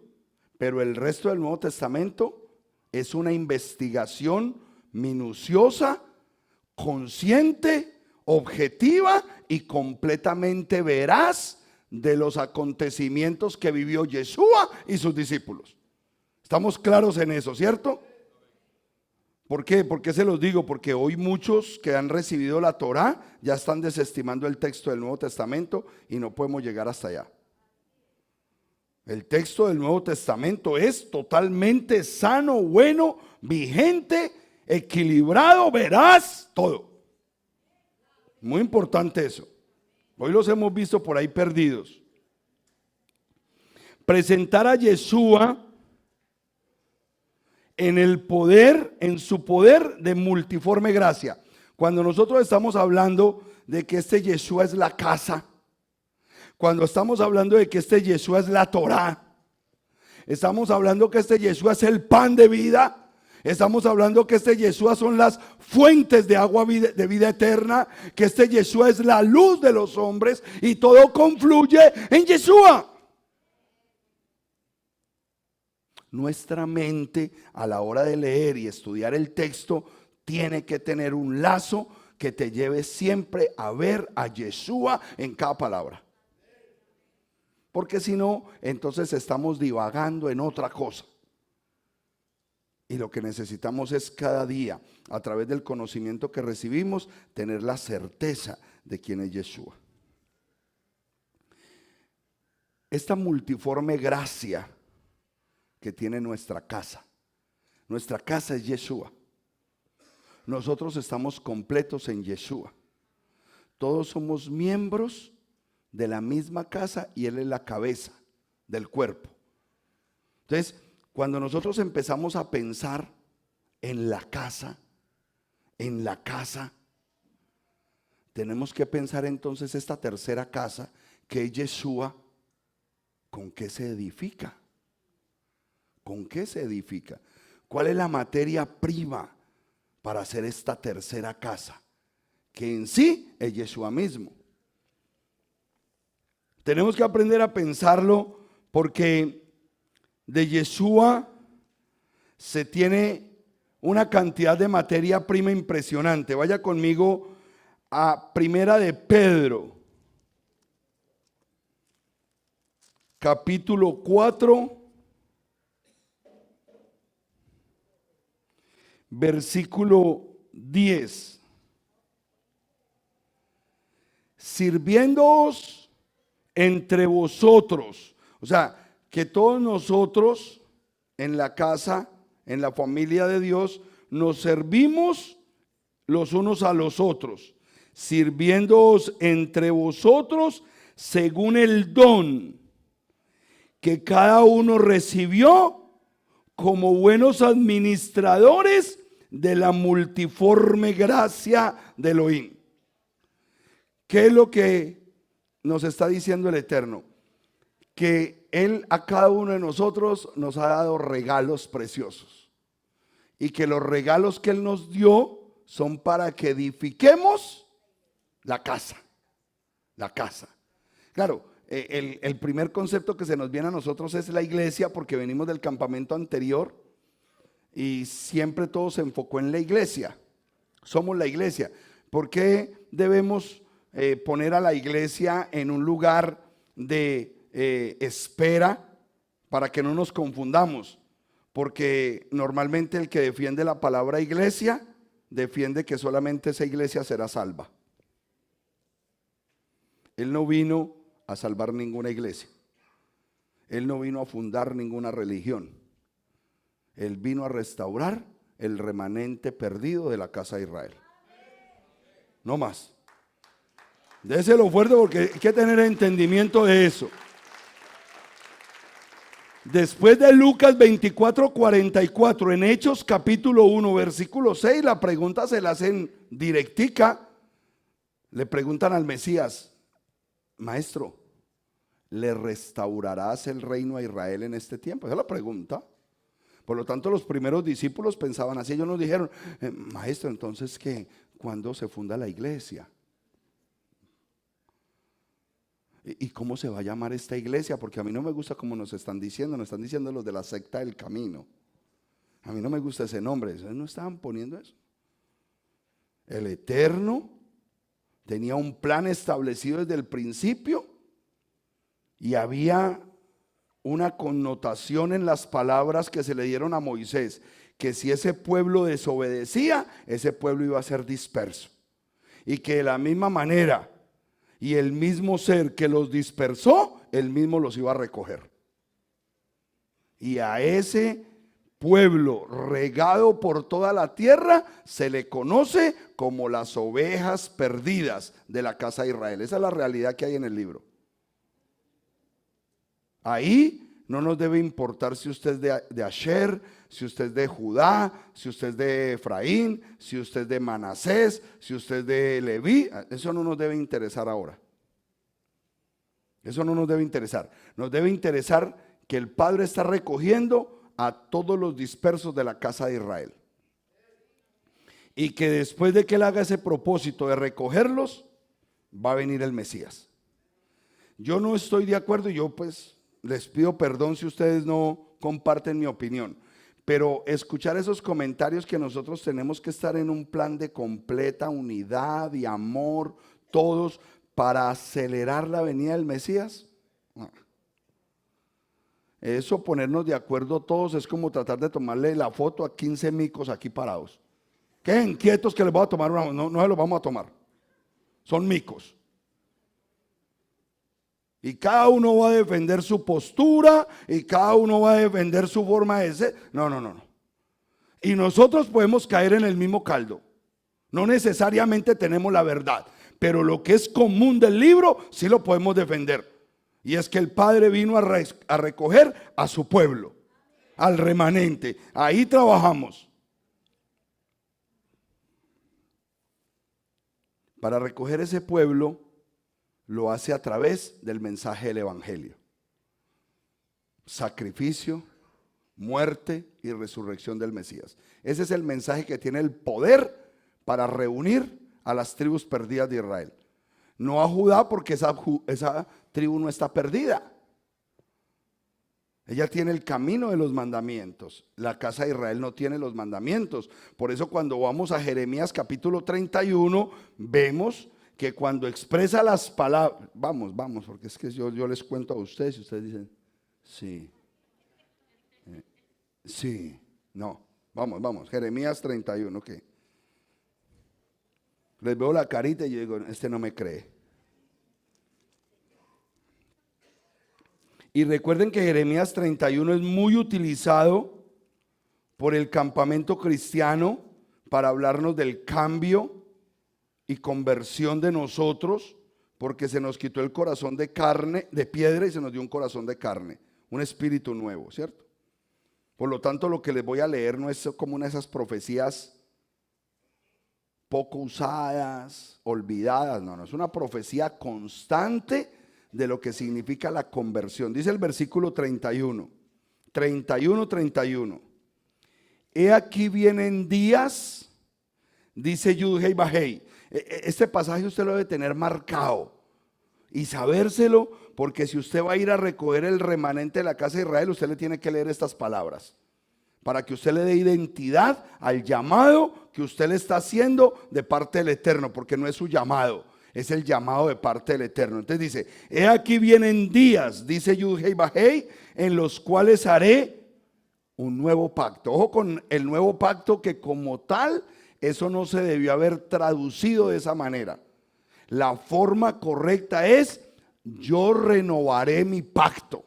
pero el resto del Nuevo Testamento es una investigación minuciosa, consciente, objetiva y completamente veraz de los acontecimientos que vivió Yeshua y sus discípulos. ¿Estamos claros en eso, cierto? ¿Por qué? ¿Por qué se los digo? Porque hoy muchos que han recibido la Torá ya están desestimando el texto del Nuevo Testamento y no podemos llegar hasta allá. El texto del Nuevo Testamento es totalmente sano, bueno, vigente, equilibrado, veraz, todo. Muy importante eso. Hoy los hemos visto por ahí perdidos. Presentar a Yeshua en el poder, en su poder de multiforme gracia. Cuando nosotros estamos hablando de que este Yeshua es la casa, cuando estamos hablando de que este Yeshua es la Torá, estamos hablando que este Yeshua es el pan de vida, estamos hablando que este Yeshua son las fuentes de agua de vida eterna, que este Yeshua es la luz de los hombres y todo confluye en Yeshua. Nuestra mente a la hora de leer y estudiar el texto tiene que tener un lazo que te lleve siempre a ver a Yeshua en cada palabra. Porque si no, entonces estamos divagando en otra cosa. Y lo que necesitamos es cada día, a través del conocimiento que recibimos, tener la certeza de quién es Yeshua. Esta multiforme gracia que tiene nuestra casa. Nuestra casa es Yeshua. Nosotros estamos completos en Yeshua. Todos somos miembros de la misma casa y Él es la cabeza del cuerpo. Entonces, cuando nosotros empezamos a pensar en la casa, tenemos que pensar entonces esta tercera casa que es Yeshua, ¿con qué se edifica? ¿Con qué se edifica? ¿Cuál es la materia prima para hacer esta tercera casa? Que en sí es Yeshua mismo. Tenemos que aprender a pensarlo porque de Yeshua se tiene una cantidad de materia prima impresionante. Vaya conmigo a Primera de Pedro, capítulo 4. Versículo 10. Sirviéndoos entre vosotros. O sea, que todos nosotros en la casa, en la familia de Dios, nos servimos los unos a los otros. Sirviéndoos entre vosotros según el don que cada uno recibió como buenos administradores de la multiforme gracia de Elohim. ¿Qué es lo que nos está diciendo el Eterno? Que Él a cada uno de nosotros nos ha dado regalos preciosos. Y que los regalos que Él nos dio son para que edifiquemos la casa. La casa. Claro, el primer concepto que se nos viene a nosotros es la iglesia, porque venimos del campamento anterior y siempre todo se enfocó en la iglesia. Somos la iglesia. ¿Por qué debemos poner a la iglesia en un lugar de espera para que no nos confundamos? Porque normalmente el que defiende la palabra iglesia defiende que solamente esa iglesia será salva. Él no vino a salvar ninguna iglesia. Él no vino a fundar ninguna religión. Él vino a restaurar el remanente perdido de la casa de Israel. No más. Déselo fuerte porque hay que tener entendimiento de eso. Después de Lucas 24:44, en Hechos capítulo 1, versículo 6, la pregunta se la hacen directica. Le preguntan al Mesías: Maestro, ¿le restaurarás el reino a Israel en este tiempo? Esa es la pregunta. Por lo tanto, los primeros discípulos pensaban así. Ellos nos dijeron: Maestro, entonces, ¿qué? ¿Cuándo se funda la iglesia? ¿Y cómo se va a llamar esta iglesia? Porque a mí no me gusta como nos están diciendo los de la secta del camino. A mí no me gusta ese nombre. Ellos no estaban poniendo eso. El Eterno tenía un plan establecido desde el principio y había una connotación en las palabras que se le dieron a Moisés, que si ese pueblo desobedecía, ese pueblo iba a ser disperso. Y que de la misma manera y el mismo ser que los dispersó, él mismo los iba a recoger. Y a ese pueblo regado por toda la tierra se le conoce como las ovejas perdidas de la casa de Israel. Esa es la realidad que hay en el libro. Ahí no nos debe importar si usted es de Asher, si usted es de Judá, si usted es de Efraín, si usted es de Manasés, si usted es de Leví. Eso no nos debe interesar ahora. Eso no nos debe interesar. Nos debe interesar que el Padre está recogiendo a todos los dispersos de la casa de Israel. Y que después de que Él haga ese propósito de recogerlos, va a venir el Mesías. Yo no estoy de acuerdo y yo pues les pido perdón si ustedes no comparten mi opinión. Pero escuchar esos comentarios que nosotros tenemos que estar en un plan de completa unidad y amor, todos, para acelerar la venida del Mesías. Eso, ponernos de acuerdo todos, es como tratar de tomarle la foto a 15 micos aquí parados. Queden inquietos que les voy a tomar una, no se los vamos a tomar. Son micos. Y cada uno va a defender su postura y cada uno va a defender su forma de ser. No. Y nosotros podemos caer en el mismo caldo. No necesariamente tenemos la verdad, pero lo que es común del libro sí lo podemos defender. Y es que el Padre vino a recoger a su pueblo, al remanente. Ahí trabajamos. Para recoger ese pueblo lo hace a través del mensaje del Evangelio. Sacrificio, muerte y resurrección del Mesías. Ese es el mensaje que tiene el poder para reunir a las tribus perdidas de Israel. No a Judá, porque esa tribu no está perdida. Ella tiene el camino de los mandamientos. La casa de Israel no tiene los mandamientos. Por eso cuando vamos a Jeremías capítulo 31, vemos que cuando expresa las palabras, vamos, porque es que yo les cuento a ustedes y ustedes dicen, sí, no, vamos, Jeremías 31, ¿qué? Les veo la carita y yo digo, este no me cree. Y recuerden que Jeremías 31 es muy utilizado por el campamento cristiano para hablarnos del cambio y conversión de nosotros, porque se nos quitó el corazón de carne, de piedra, y se nos dio un corazón de carne, un espíritu nuevo, ¿cierto? Por lo tanto, lo que les voy a leer no es como una de esas profecías poco usadas, olvidadas, no, es una profecía constante de lo que significa la conversión. Dice el versículo 31. He aquí vienen días, dice Yud-Hei Vah-Hei. Este pasaje usted lo debe tener marcado y sabérselo, porque si usted va a ir a recoger el remanente de la casa de Israel, usted le tiene que leer estas palabras, para que usted le dé identidad al llamado que usted le está haciendo de parte del Eterno, porque no es su llamado, es el llamado de parte del Eterno. Entonces dice, he aquí vienen días, dice Yud-Hei Vah-Hei, en los cuales haré un nuevo pacto. Ojo con el nuevo pacto, que como tal, eso no se debió haber traducido de esa manera. La forma correcta es, yo renovaré mi pacto.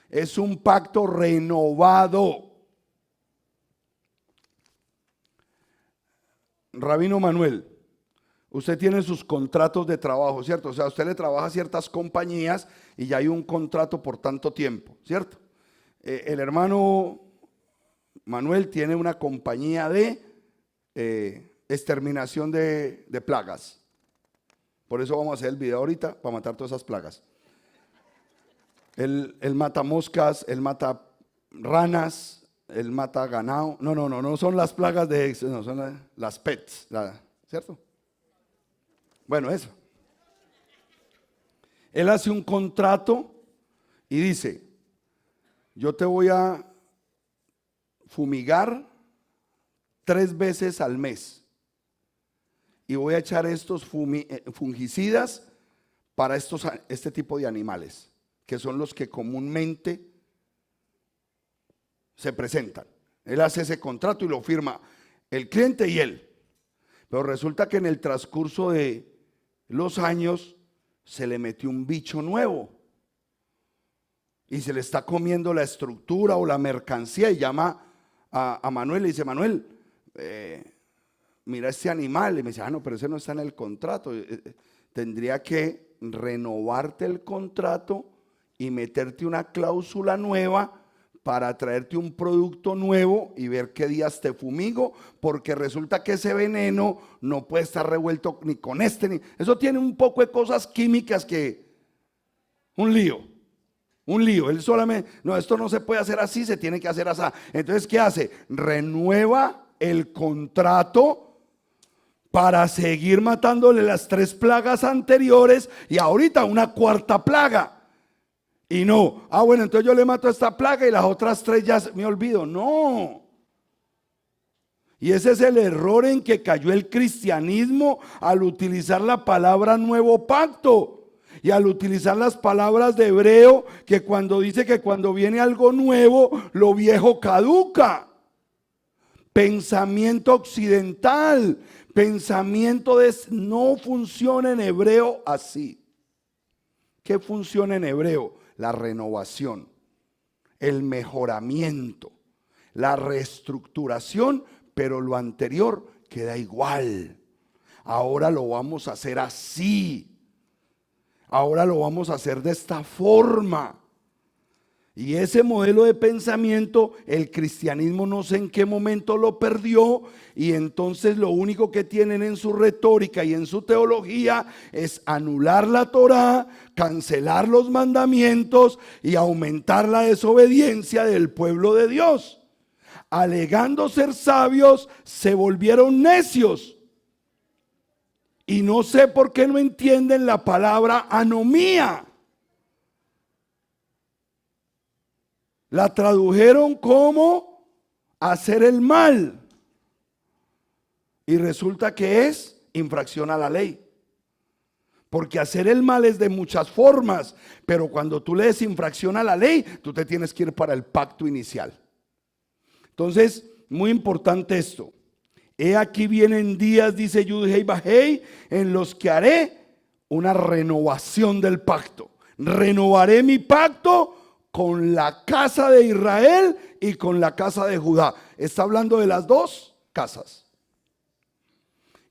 Es un pacto renovado. Rabino Manuel, usted tiene sus contratos de trabajo, ¿cierto? O sea, usted le trabaja a ciertas compañías y ya hay un contrato por tanto tiempo, ¿cierto? El hermano Manuel tiene una compañía de exterminación de plagas. Por eso vamos a hacer el video ahorita, para matar todas esas plagas. Él mata moscas, él mata ranas, él mata ganado. No son las plagas no, son las pets, ¿cierto? Bueno, eso. Él hace un contrato y dice, yo te voy a fumigar 3 veces al mes y voy a echar estos fungicidas para este tipo de animales, que son los que comúnmente se presentan. Él hace ese contrato y lo firma el cliente y él. Pero resulta que en el transcurso de los años se le metió un bicho nuevo y se le está comiendo la estructura o la mercancía, y llama a Manuel y le dice, Manuel, mira este animal. Y me dice, no, pero ese no está en el contrato. Tendría que renovarte el contrato y meterte una cláusula nueva para traerte un producto nuevo y ver qué días te fumigo, porque resulta que ese veneno no puede estar revuelto ni con eso tiene un poco de cosas químicas que, un lío. Él solamente, no, esto no se puede hacer así, se tiene que hacer así. Entonces, ¿qué hace? Renueva el contrato para seguir matándole las 3 plagas anteriores y ahorita una 4ª plaga. Y no, bueno, entonces yo le mato a esta plaga y las otras 3 ya me olvido. No. Y ese es el error en que cayó el cristianismo al utilizar la palabra nuevo pacto y al utilizar las palabras de hebreo, que cuando dice que cuando viene algo nuevo, lo viejo caduca. Pensamiento occidental, pensamiento no funciona en hebreo así. ¿Qué funciona en hebreo? La renovación, el mejoramiento, la reestructuración, pero lo anterior queda igual. Ahora lo vamos a hacer así. Ahora lo vamos a hacer de esta forma. Y ese modelo de pensamiento, el cristianismo no sé en qué momento lo perdió, y entonces lo único que tienen en su retórica y en su teología es anular la Torá, cancelar los mandamientos y aumentar la desobediencia del pueblo de Dios. Alegando ser sabios, se volvieron necios. Y no sé por qué no entienden la palabra anomía. La tradujeron como hacer el mal. Y resulta que es infracción a la ley. Porque hacer el mal es de muchas formas. Pero cuando tú le des infracción a la ley, tú te tienes que ir para el pacto inicial. Entonces, muy importante esto. He aquí vienen días, dice Yud-Hei Vah-Hei, en los que haré una renovación del pacto. Renovaré mi pacto con la casa de Israel y con la casa de Judá. Está hablando de las 2 casas.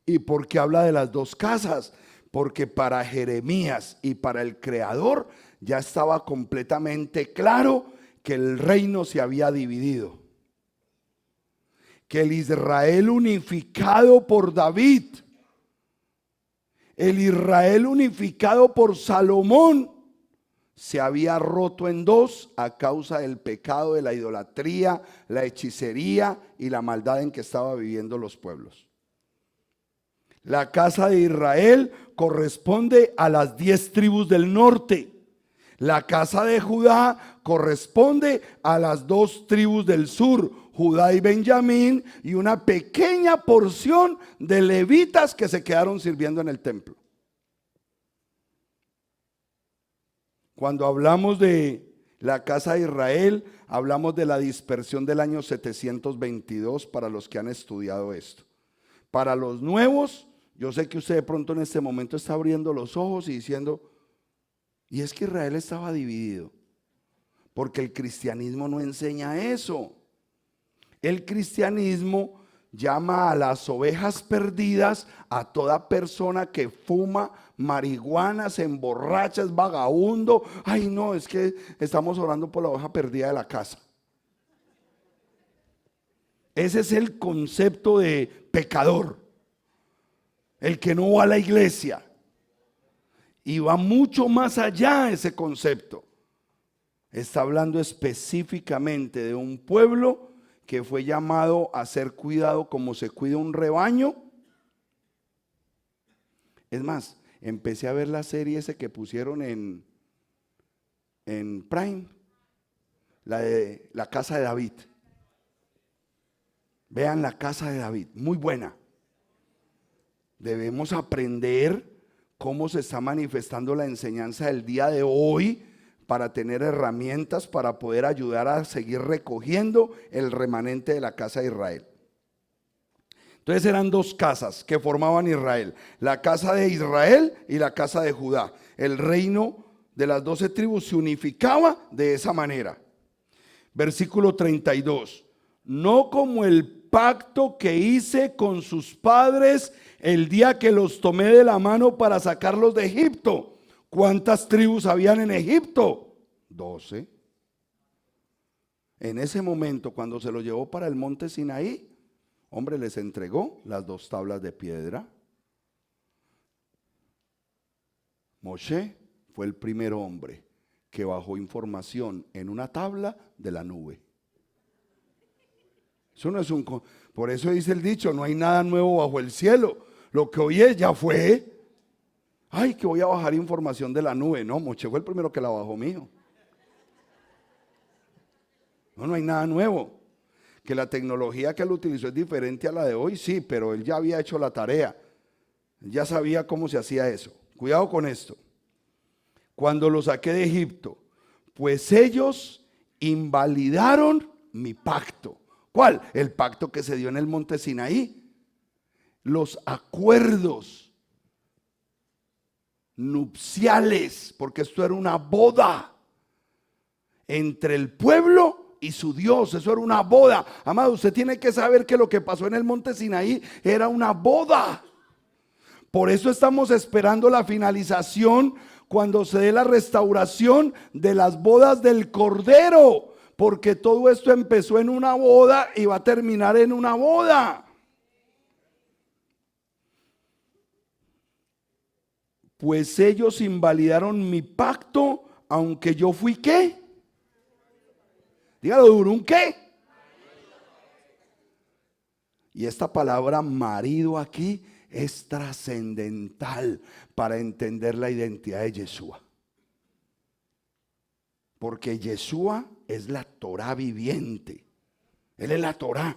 ¿Y por qué habla de las 2 casas? Porque para Jeremías y para el Creador ya estaba completamente claro que el reino se había dividido, que el Israel unificado por David, el Israel unificado por Salomón, se había roto en dos a causa del pecado de la idolatría, la hechicería y la maldad en que estaban viviendo los pueblos. La casa de Israel corresponde a las 10 tribus del norte. La casa de Judá corresponde a las 2 tribus del sur, Judá y Benjamín, y una pequeña porción de levitas que se quedaron sirviendo en el templo. Cuando hablamos de la casa de Israel, hablamos de la dispersión del año 722 para los que han estudiado esto. Para los nuevos, yo sé que usted de pronto en este momento está abriendo los ojos y diciendo, y es que Israel estaba dividido, porque el cristianismo no enseña eso. El cristianismo llama a las ovejas perdidas a toda persona que fuma marihuana, se emborracha, es vagabundo. Ay, no, es que estamos orando por la oveja perdida de la casa. Ese es el concepto de pecador, el que no va a la iglesia. Y va mucho más allá ese concepto. Está hablando específicamente de un pueblo que fue llamado a ser cuidado como se cuida un rebaño. Es más, empecé a ver la serie ese que pusieron en Prime, la de la casa de David. Vean la casa de David, muy buena. Debemos aprender cómo se está manifestando la enseñanza del día de hoy para tener herramientas para poder ayudar a seguir recogiendo el remanente de la casa de Israel. Entonces eran 2 casas que formaban Israel, la casa de Israel y la casa de Judá. El reino de las 12 tribus se unificaba de esa manera. Versículo 32. No como el pacto que hice con sus padres el día que los tomé de la mano para sacarlos de Egipto. ¿Cuántas tribus habían en Egipto? 12. En ese momento, cuando se los llevó para el monte Sinaí, hombre, les entregó las 2 tablas de piedra. Moshe fue el primer hombre que bajó información en una tabla de la nube. Eso no es por eso dice el dicho, no hay nada nuevo bajo el cielo. Lo que hoy es ya fue. Ay, que voy a bajar información de la nube. No, Moshe fue el primero que la bajó, mío. No hay nada nuevo. Que la tecnología que él utilizó es diferente a la de hoy, sí, pero él ya había hecho la tarea. Él ya sabía cómo se hacía eso. Cuidado con esto. Cuando lo saqué de Egipto, pues ellos invalidaron mi pacto. ¿Cuál? El pacto que se dio en el monte Sinaí. Los acuerdos nupciales, porque esto era una boda entre el pueblo y su Dios. Eso era una boda. Amado, usted tiene que saber que lo que pasó en el monte Sinaí era una boda. Por eso estamos esperando la finalización cuando se dé la restauración de las bodas del Cordero, porque todo esto empezó en una boda y va a terminar en una boda. Pues ellos invalidaron mi pacto, aunque yo fui ¿qué? Dígalo duro, ¿un qué? Y esta palabra marido aquí es trascendental para entender la identidad de Yeshua. Porque Yeshua es la Torá viviente. Él es la Torá.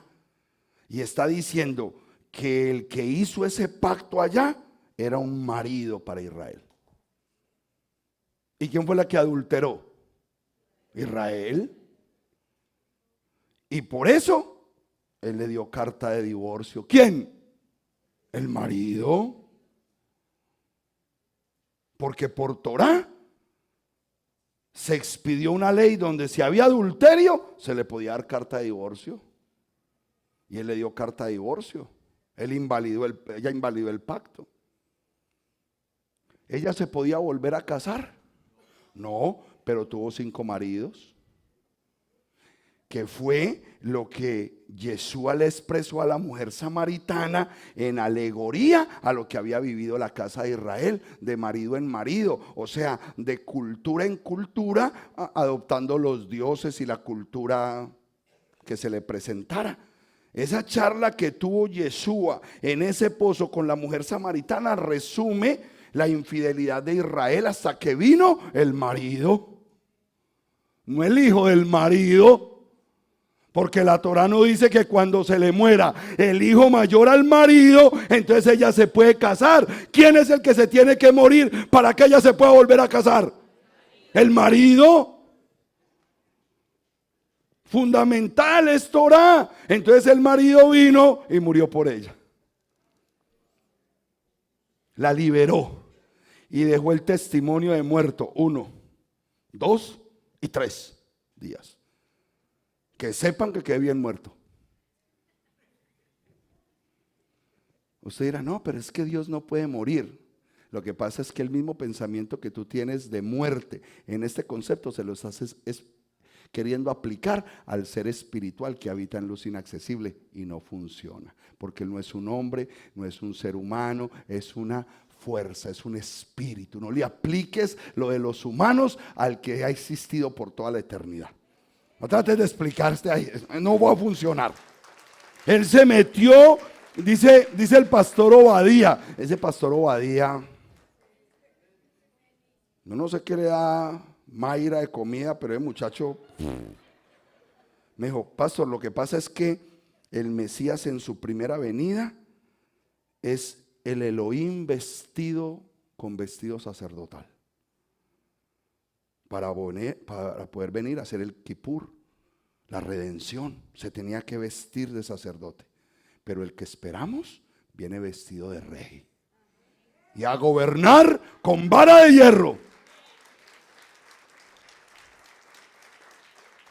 Y está diciendo que el que hizo ese pacto allá era un marido para Israel. ¿Y quién fue la que adulteró? Israel. Y por eso él le dio carta de divorcio. ¿Quién? El marido. Porque por Torá se expidió una ley donde si había adulterio se le podía dar carta de divorcio. Y él le dio carta de divorcio. Ella invalidó el pacto. ¿Ella se podía volver a casar? No, pero tuvo 5 maridos. que fue lo que Yeshua le expresó a la mujer samaritana en alegoría a lo que había vivido la casa de Israel, de marido en marido, o sea, de cultura en cultura, adoptando los dioses y la cultura que se le presentara. Esa charla que tuvo Yeshua en ese pozo con la mujer samaritana resume la infidelidad de Israel hasta que vino el marido, no el hijo del marido. Porque la Torá no dice que cuando se le muera el hijo mayor al marido, entonces ella se puede casar. ¿Quién es el que se tiene que morir para que ella se pueda volver a casar? El marido. Fundamental es Torá. Entonces el marido vino y murió por ella. La liberó y dejó el testimonio de muerto 1, 2 y 3 días. Que sepan que quedé bien muerto. Usted dirá, no, pero es que Dios no puede morir. Lo que pasa es que el mismo pensamiento que tú tienes de muerte en este concepto se lo estás queriendo aplicar al ser espiritual que habita en luz inaccesible y no funciona. Porque Él no es un hombre, no es un ser humano, es una fuerza, es un espíritu. No le apliques lo de los humanos al que ha existido por toda la eternidad. No trates de explicarte ahí, no va a funcionar. Él se metió, dice el pastor Obadía. Ese pastor Obadía, no sé qué le da Mayra de comida, pero el muchacho me dijo, pastor, lo que pasa es que el Mesías en su primera venida es el Elohim vestido con vestido sacerdotal. Para poder venir a hacer el Kipur, la redención, se tenía que vestir de sacerdote. Pero el que esperamos viene vestido de rey y a gobernar con vara de hierro.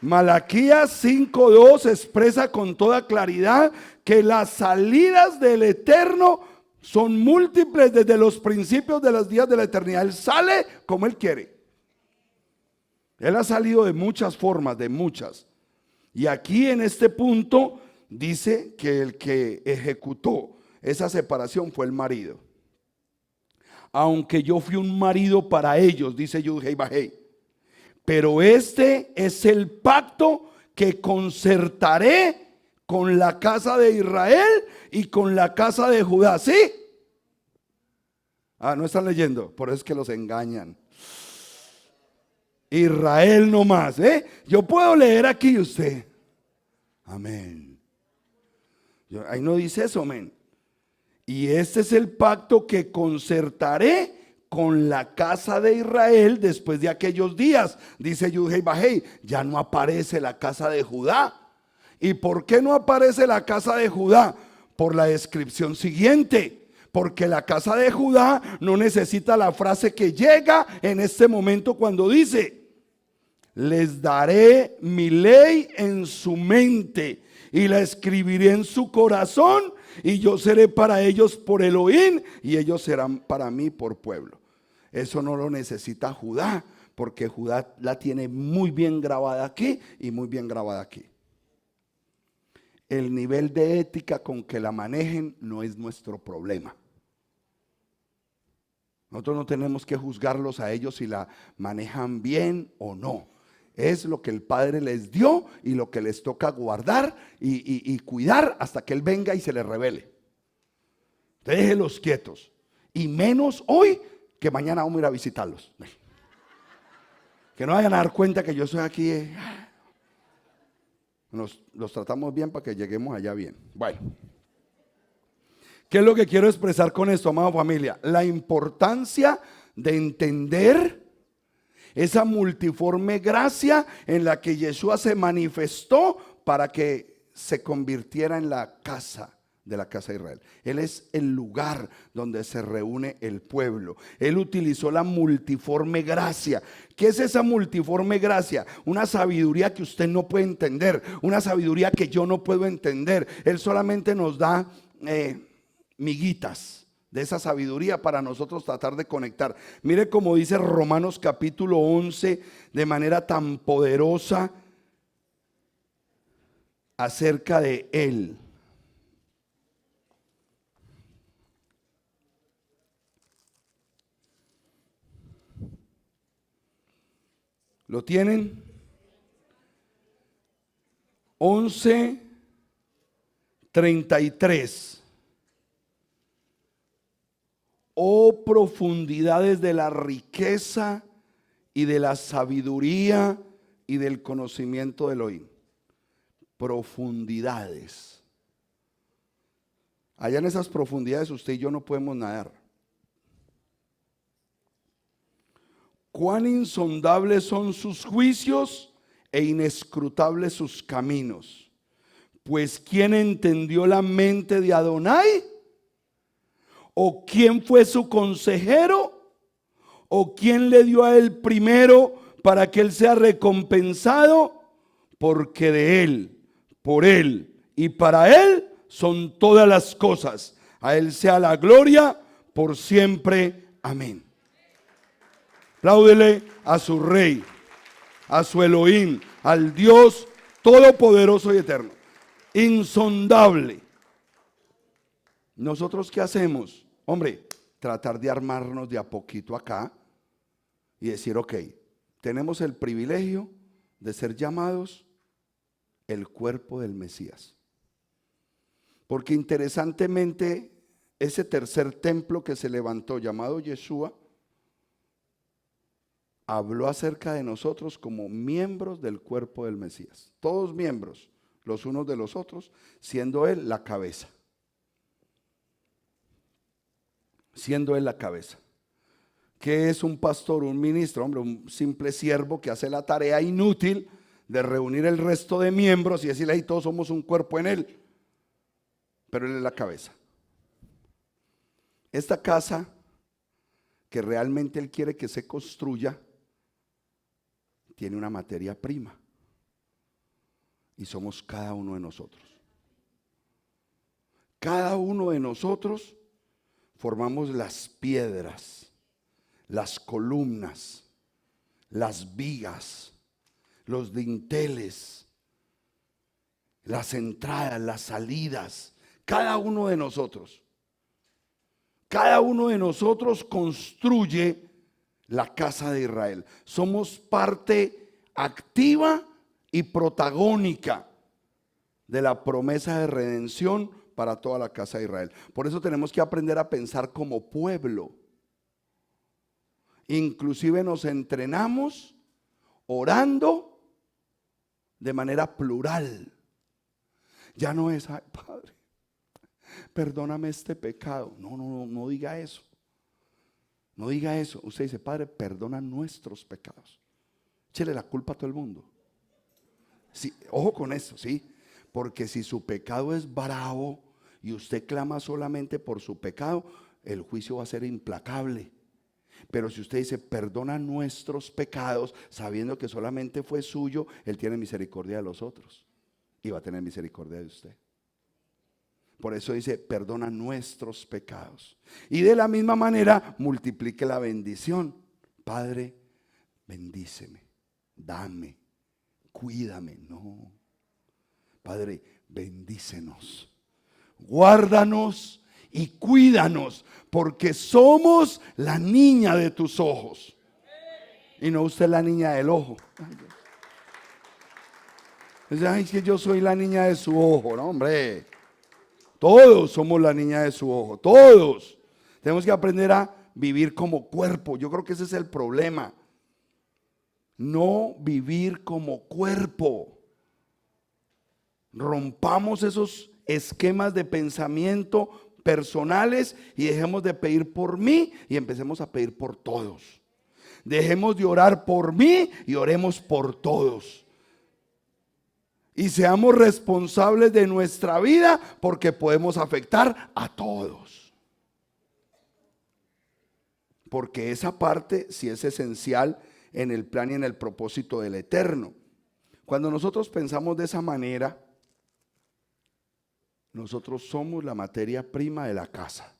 Malaquías 5:2 expresa con toda claridad que las salidas del Eterno son múltiples desde los principios de los días de la eternidad. Él sale como Él quiere. Él ha salido de muchas formas, de muchas. Y aquí en este punto dice que el que ejecutó esa separación fue el marido. Aunque yo fui un marido para ellos, dice Yud-Hei Vah-Hei. Pero este es el pacto que concertaré con la casa de Israel y con la casa de Judá. ¿Sí? No están leyendo, por eso es que los engañan. Israel no más, Yo puedo leer aquí usted. Amén. Ahí no dice eso, amén. Y este es el pacto que concertaré con la casa de Israel después de aquellos días. Dice Yud-Hei Vah-Hei, ya no aparece la casa de Judá. ¿Y por qué no aparece la casa de Judá? Por la descripción siguiente. Porque la casa de Judá no necesita la frase que llega en este momento cuando dice: les daré mi ley en su mente y la escribiré en su corazón, y yo seré para ellos por Elohim y ellos serán para mí por pueblo. Eso no lo necesita Judá, porque Judá la tiene muy bien grabada aquí y muy bien grabada aquí. El nivel de ética con que la manejen no es nuestro problema. Nosotros no tenemos que juzgarlos a ellos si la manejan bien o no. Es lo que el Padre les dio y lo que les toca guardar y cuidar hasta que Él venga y se les revele. Déjelos quietos. Y menos hoy, que mañana vamos a ir a visitarlos. Que no vayan a dar cuenta que yo estoy aquí. Los tratamos bien para que lleguemos allá bien. Bueno. ¿Qué es lo que quiero expresar con esto, amada familia? La importancia de entender esa multiforme gracia en la que Yeshua se manifestó para que se convirtiera en la casa de la casa de Israel. Él es el lugar donde se reúne el pueblo. Él utilizó la multiforme gracia. ¿Qué es esa multiforme gracia? Una sabiduría que usted no puede entender, una sabiduría que yo no puedo entender. Él solamente nos da miguitas de esa sabiduría para nosotros tratar de conectar. Mire cómo dice Romanos capítulo 11 de manera tan poderosa. acerca de Él. ¿Lo tienen? 11:33. Oh profundidades de la riqueza y de la sabiduría y del conocimiento de Elohim. Profundidades. Allá en esas profundidades usted y yo no podemos nadar. Cuán insondables son sus juicios e inescrutables sus caminos. Pues ¿quién entendió la mente de Adonai? ¿O quién fue su consejero? ¿O quién le dio a él primero para que él sea recompensado? Porque de él, por él y para él son todas las cosas. A él sea la gloria por siempre. Amén. Apláudele a su rey, a su Elohim, al Dios todopoderoso y eterno, insondable. ¿Nosotros qué hacemos? Hombre, tratar de armarnos de a poquito acá y decir, ok, tenemos el privilegio de ser llamados el cuerpo del Mesías. Porque interesantemente, ese tercer templo que se levantó, llamado Yeshua, habló acerca de nosotros como miembros del cuerpo del Mesías. Todos miembros, los unos de los otros, siendo Él la cabeza. Siendo Él la cabeza. ¿Qué es un pastor, un ministro? Hombre, un simple siervo que hace la tarea inútil de reunir el resto de miembros y decirle, ahí todos somos un cuerpo en Él. Pero Él es la cabeza. Esta casa que realmente Él quiere que se construya, tiene una materia prima. Y somos cada uno de nosotros. Cada uno de nosotros formamos las piedras, las columnas, las vigas, los dinteles, las entradas, las salidas. Cada uno de nosotros. Cada uno de nosotros construye la casa de Israel. Somos parte activa y protagónica de la promesa de redención para toda la casa de Israel. Por eso tenemos que aprender a pensar como pueblo. Inclusive nos entrenamos orando de manera plural. Ya no es, ay, Padre, perdóname este pecado. No diga eso. No diga eso. Usted dice, Padre, perdona nuestros pecados. Échele la culpa a todo el mundo. Sí, ojo con eso, sí. Porque si su pecado es bravo y usted clama solamente por su pecado, el juicio va a ser implacable. Pero si usted dice, perdona nuestros pecados, sabiendo que solamente fue suyo, Él tiene misericordia de los otros. Y va a tener misericordia de usted. Por eso dice, perdona nuestros pecados. Y de la misma manera, multiplique la bendición. Padre, bendíceme, dame, cuídame. No. Padre, bendícenos, guárdanos y cuídanos, porque somos la niña de tus ojos. Y no usted la niña del ojo. Ay, es que yo soy la niña de su ojo. No, hombre. Todos somos la niña de su ojo, todos. Tenemos que aprender a vivir como cuerpo. Yo creo que ese es el problema. No vivir como cuerpo. Rompamos esos esquemas de pensamiento personales y dejemos de pedir por mí y empecemos a pedir por todos. Dejemos de orar por mí y oremos por todos. Y seamos responsables de nuestra vida porque podemos afectar a todos. Porque esa parte sí es esencial en el plan y en el propósito del Eterno. Cuando nosotros pensamos de esa manera, nosotros somos la materia prima de la casa.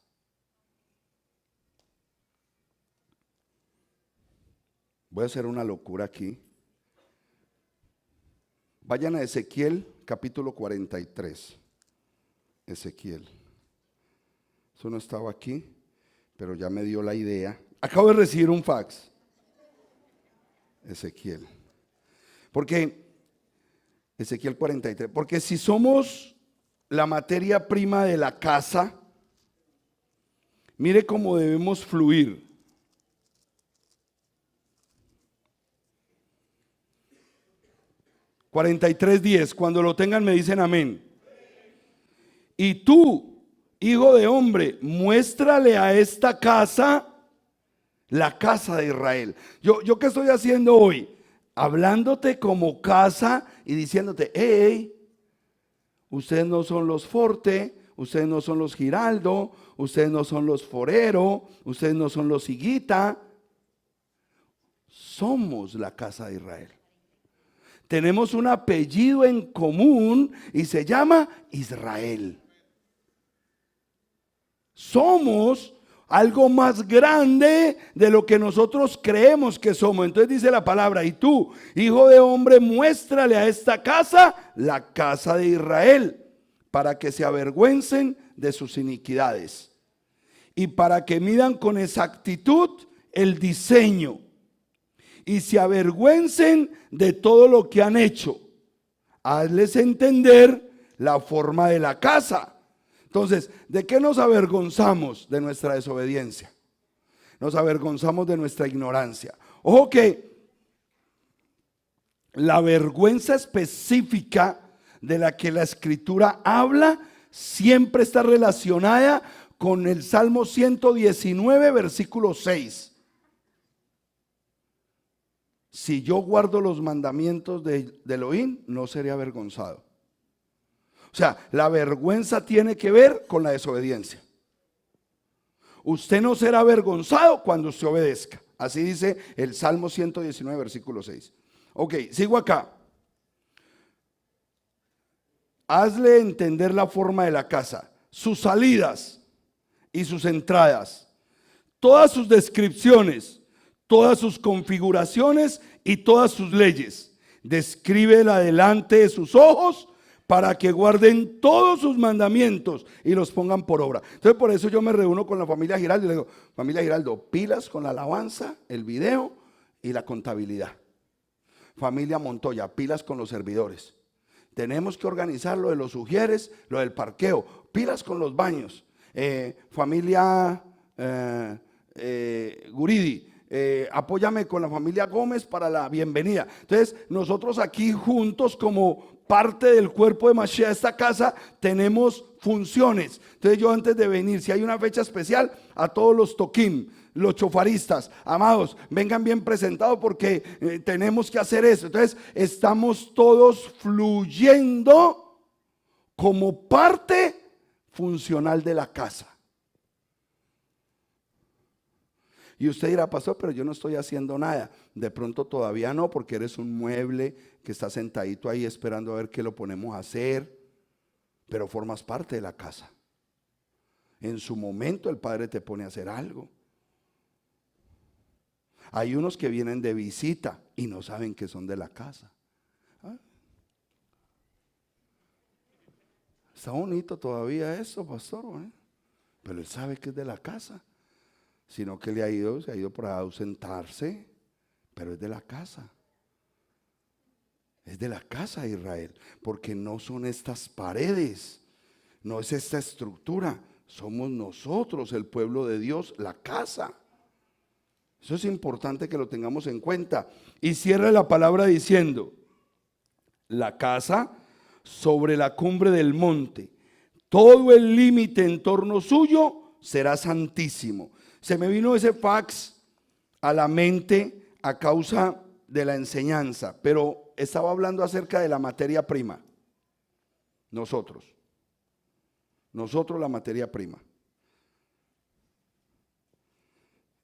Voy a hacer una locura aquí. Vayan a Ezequiel capítulo 43. Ezequiel. Eso no estaba aquí, pero ya me dio la idea. Acabo de recibir un fax. Ezequiel. Porque, Ezequiel 43, porque si somos la materia prima de la casa, mire cómo debemos fluir. (43:10), cuando lo tengan me dicen amén. Y tú, hijo de hombre, muéstrale a esta casa, la casa de Israel. Yo ¿qué estoy haciendo hoy? Hablándote como casa y diciéndote, hey, ustedes no son los Forte, ustedes no son los Giraldo, ustedes no son los Forero, ustedes no son los Higuita. Somos la casa de Israel. Tenemos un apellido en común y se llama Israel. Somos algo más grande de lo que nosotros creemos que somos. Entonces dice la palabra, y tú, hijo de hombre, muéstrale a esta casa, la casa de Israel, para que se avergüencen de sus iniquidades y para que midan con exactitud el diseño y se avergüencen de todo lo que han hecho. Hazles entender la forma de la casa. Entonces, ¿de qué nos avergonzamos? De nuestra desobediencia. Nos avergonzamos de nuestra ignorancia. Ojo que la vergüenza específica de la que la Escritura habla siempre está relacionada con el Salmo 119, versículo 6. Si yo guardo los mandamientos de Elohim, no seré avergonzado. O sea, la vergüenza tiene que ver con la desobediencia. Usted no será avergonzado cuando usted obedezca. Así dice el Salmo 119, versículo 6. Ok, sigo acá. Hazle entender la forma de la casa, sus salidas y sus entradas, todas sus descripciones, todas sus configuraciones y todas sus leyes. Descríbela delante de sus ojos para que guarden todos sus mandamientos y los pongan por obra. Entonces por eso yo me reúno con la familia Giraldo y le digo, familia Giraldo, pilas con la alabanza, el video y la contabilidad. Familia Montoya, pilas con los servidores. Tenemos que organizar lo de los ujieres, lo del parqueo, pilas con los baños. Familia Guridi, apóyame con la familia Gómez para la bienvenida. Entonces nosotros aquí juntos como parte del cuerpo de Mashiach, esta casa, tenemos funciones. Entonces yo antes de venir, si hay una fecha especial, a todos los toquín, los chofaristas, amados, vengan bien presentados porque tenemos que hacer eso. Entonces estamos todos fluyendo como parte funcional de la casa. Y usted dirá, pastor, pero yo no estoy haciendo nada. De pronto todavía no, porque eres un mueble que está sentadito ahí esperando a ver qué lo ponemos a hacer. Pero formas parte de la casa. En su momento el Padre te pone a hacer algo. Hay unos que vienen de visita y no saben que son de la casa. ¿Ah? Está bonito todavía eso, pastor, ¿eh? Pero él sabe que es de la casa. Sino que se ha ido para ausentarse, pero es de la casa. Es de la casa de Israel, porque no son estas paredes, no es esta estructura, somos nosotros, el pueblo de Dios, la casa. Eso es importante que lo tengamos en cuenta. Y cierra la palabra diciendo, la casa sobre la cumbre del monte, todo el límite en torno suyo será santísimo. Se me vino ese fax a la mente a causa de la enseñanza, pero estaba hablando acerca de la materia prima. Nosotros la materia prima.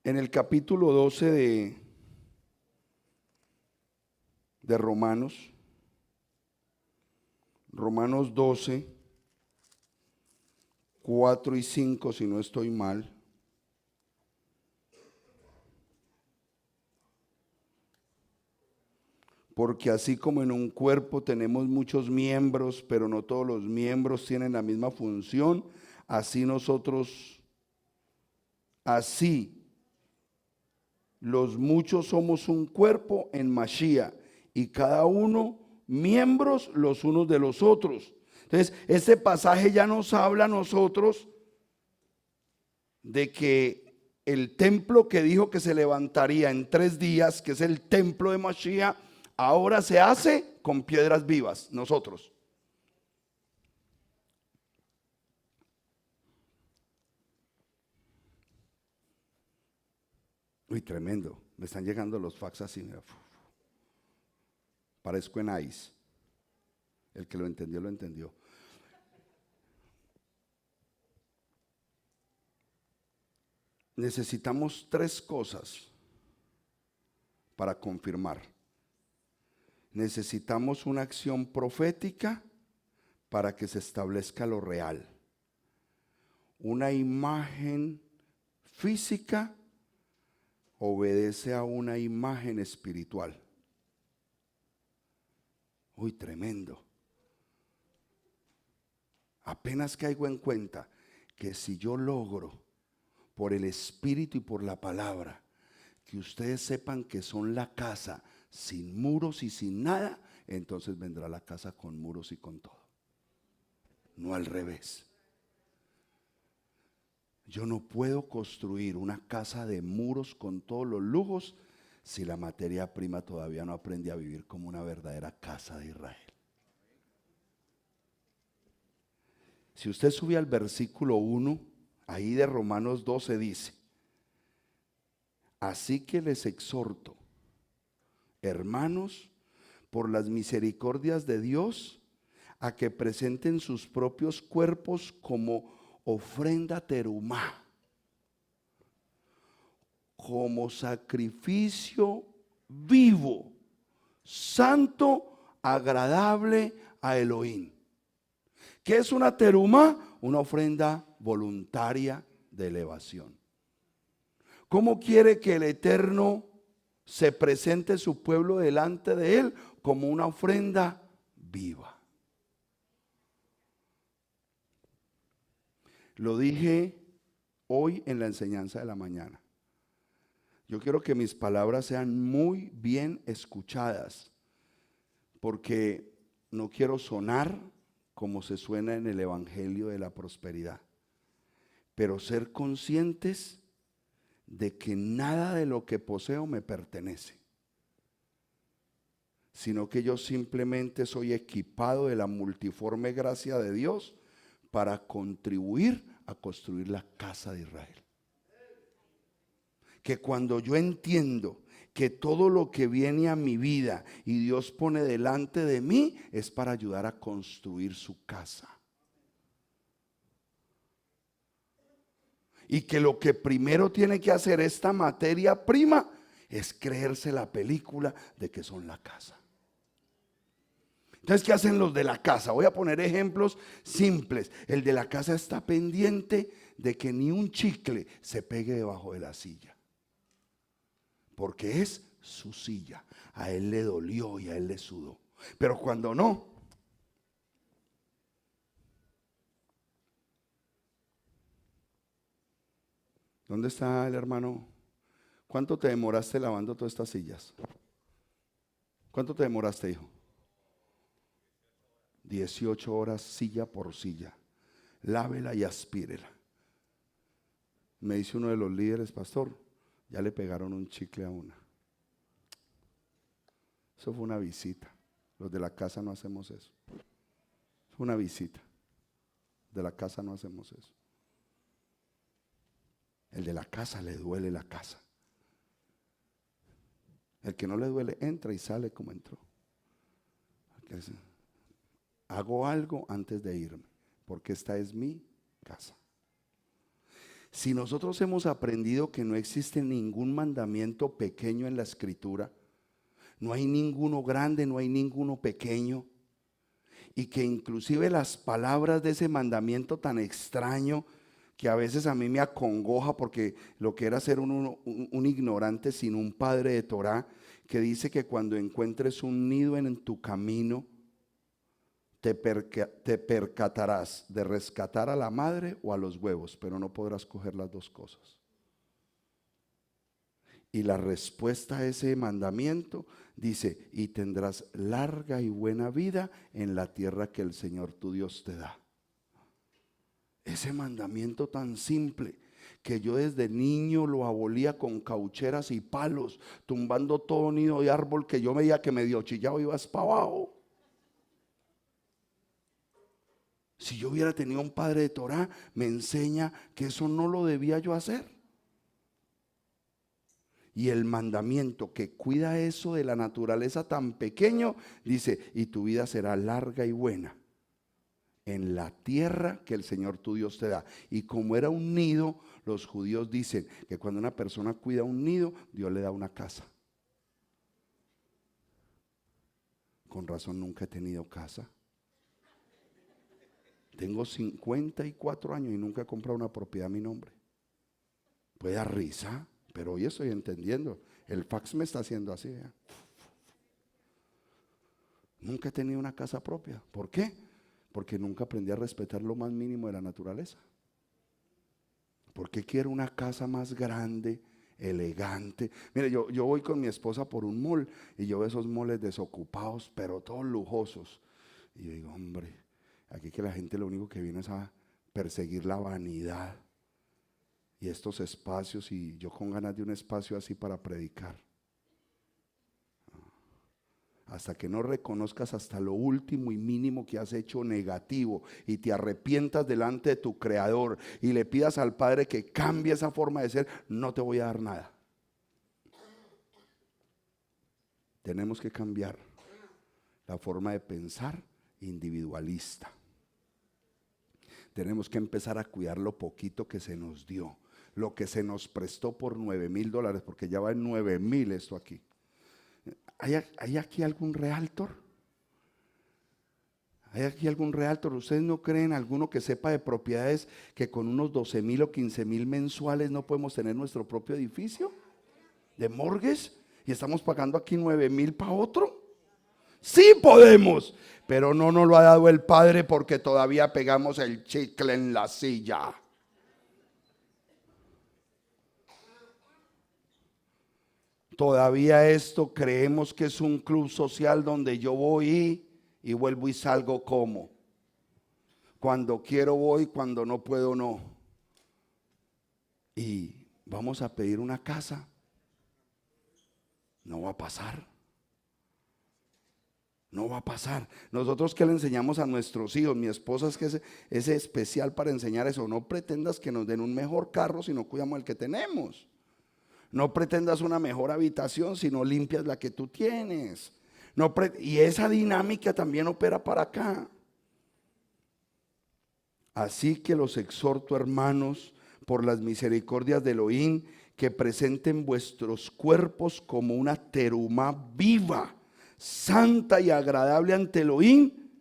En el capítulo 12 de Romanos 12, 4 y 5, si no estoy mal. Porque así como en un cuerpo tenemos muchos miembros, pero no todos los miembros tienen la misma función, así los muchos somos un cuerpo en Mashiach y cada uno miembros los unos de los otros. Entonces, este pasaje ya nos habla a nosotros de que el templo que dijo que se levantaría en 3 días, que es el templo de Mashiach, ahora se hace con piedras vivas, nosotros. Uy, tremendo. Me están llegando los fax así, mira. Parezco en ICE. El que lo entendió, lo entendió. Necesitamos 3 cosas para confirmar. Necesitamos una acción profética para que se establezca lo real. Una imagen física obedece a una imagen espiritual. Uy, tremendo. Apenas caigo en cuenta que si yo logro por el Espíritu y por la palabra que ustedes sepan que son la casa sin muros y sin nada, entonces vendrá la casa con muros y con todo. No al revés. Yo no puedo construir una casa de muros con todos los lujos si la materia prima todavía no aprende a vivir como una verdadera casa de Israel. Si usted sube al versículo 1, ahí de Romanos 12 dice: así que les exhorto, hermanos, por las misericordias de Dios, a que presenten sus propios cuerpos como ofrenda terumá, como sacrificio vivo, santo, agradable a Elohim. ¿Qué es una terumá? Una ofrenda voluntaria de elevación. ¿Cómo quiere que el Eterno se presente su pueblo delante de él? Como una ofrenda viva. Lo dije hoy en la enseñanza de la mañana. Yo quiero que mis palabras sean muy bien escuchadas, porque no quiero sonar como se suena en el evangelio de la prosperidad, pero ser conscientes de que nada de lo que poseo me pertenece, sino que yo simplemente soy equipado de la multiforme gracia de Dios para contribuir a construir la casa de Israel. Que cuando yo entiendo que todo lo que viene a mi vida y Dios pone delante de mí es para ayudar a construir su casa. Y que lo que primero tiene que hacer esta materia prima es creerse la película de que son la casa. Entonces, ¿qué hacen los de la casa? Voy a poner ejemplos simples. El de la casa está pendiente de que ni un chicle se pegue debajo de la silla, porque es su silla. A él le dolió y a él le sudó. Pero cuando no, ¿dónde está el hermano? ¿Cuánto te demoraste lavando todas estas sillas? ¿Cuánto te demoraste, hijo? 18 horas silla por silla. Lávela y aspírela. Me dice uno de los líderes: pastor, ya le pegaron un chicle a una. Eso fue una visita. Los de la casa no hacemos eso. Fue una visita. De la casa no hacemos eso. El de la casa le duele la casa. El que no le duele entra y sale como entró. Hago algo antes de irme, porque esta es mi casa. Si nosotros hemos aprendido que no existe ningún mandamiento pequeño en la Escritura, no hay ninguno grande, no hay ninguno pequeño, y que inclusive las palabras de ese mandamiento tan extraño, que a veces a mí me acongoja, porque lo que era ser un ignorante sin un padre de Torá, que dice que cuando encuentres un nido en tu camino, te percatarás de rescatar a la madre o a los huevos, pero no podrás coger las dos cosas. Y la respuesta a ese mandamiento dice: y tendrás larga y buena vida en la tierra que el Señor tu Dios te da. Ese mandamiento tan simple, que yo desde niño lo abolía con caucheras y palos, tumbando todo nido de árbol que yo veía que medio chillado iba para abajo. Si yo hubiera tenido un padre de Torá, me enseña que eso no lo debía yo hacer. Y el mandamiento que cuida eso de la naturaleza tan pequeño, dice: y tu vida será larga y buena en la tierra que el Señor tu Dios te da. Y como era un nido, los judíos dicen que cuando una persona cuida un nido, Dios le da una casa. Con razón nunca he tenido casa. Tengo 54 años y nunca he comprado una propiedad a mi nombre. Puede dar risa, pero hoy estoy entendiendo. El fax me está haciendo así. Nunca he tenido una casa propia. ¿Por qué? Porque nunca aprendí a respetar lo más mínimo de la naturaleza. ¿Por qué quiero una casa más grande, elegante? Mire, yo voy con mi esposa por un mall y yo veo esos malls desocupados, pero todos lujosos. Y yo digo, hombre, aquí que la gente lo único que viene es a perseguir la vanidad y estos espacios, y yo con ganas de un espacio así para predicar. Hasta que no reconozcas hasta lo último y mínimo que has hecho negativo y te arrepientas delante de tu Creador y le pidas al Padre que cambie esa forma de ser, no te voy a dar nada. Tenemos que cambiar la forma de pensar individualista. Tenemos que empezar a cuidar lo poquito que se nos dio, lo que se nos prestó por $9,000, porque ya va en 9,000 esto aquí. ¿Hay aquí algún realtor? ¿Hay aquí algún realtor? ¿Ustedes no creen alguno que sepa de propiedades que con unos 12,000 o 15,000 mensuales no podemos tener nuestro propio edificio de mortgage y estamos pagando aquí 9,000 para otro? Sí podemos, pero no nos lo ha dado el Padre porque todavía pegamos el chicle en la silla. Todavía esto creemos que es un club social donde yo voy y vuelvo y salgo como. Cuando quiero voy, cuando no puedo no. Y vamos a pedir una casa. No va a pasar. No va a pasar. Nosotros, ¿qué le enseñamos a nuestros hijos? Mi esposa es que es especial para enseñar eso. No pretendas que nos den un mejor carro si no cuidamos el que tenemos. No pretendas una mejor habitación si no limpias la que tú tienes. Y esa dinámica también opera para acá. Así que los exhorto, hermanos, por las misericordias de Elohim, que presenten vuestros cuerpos como una terumá viva, santa y agradable ante Elohim.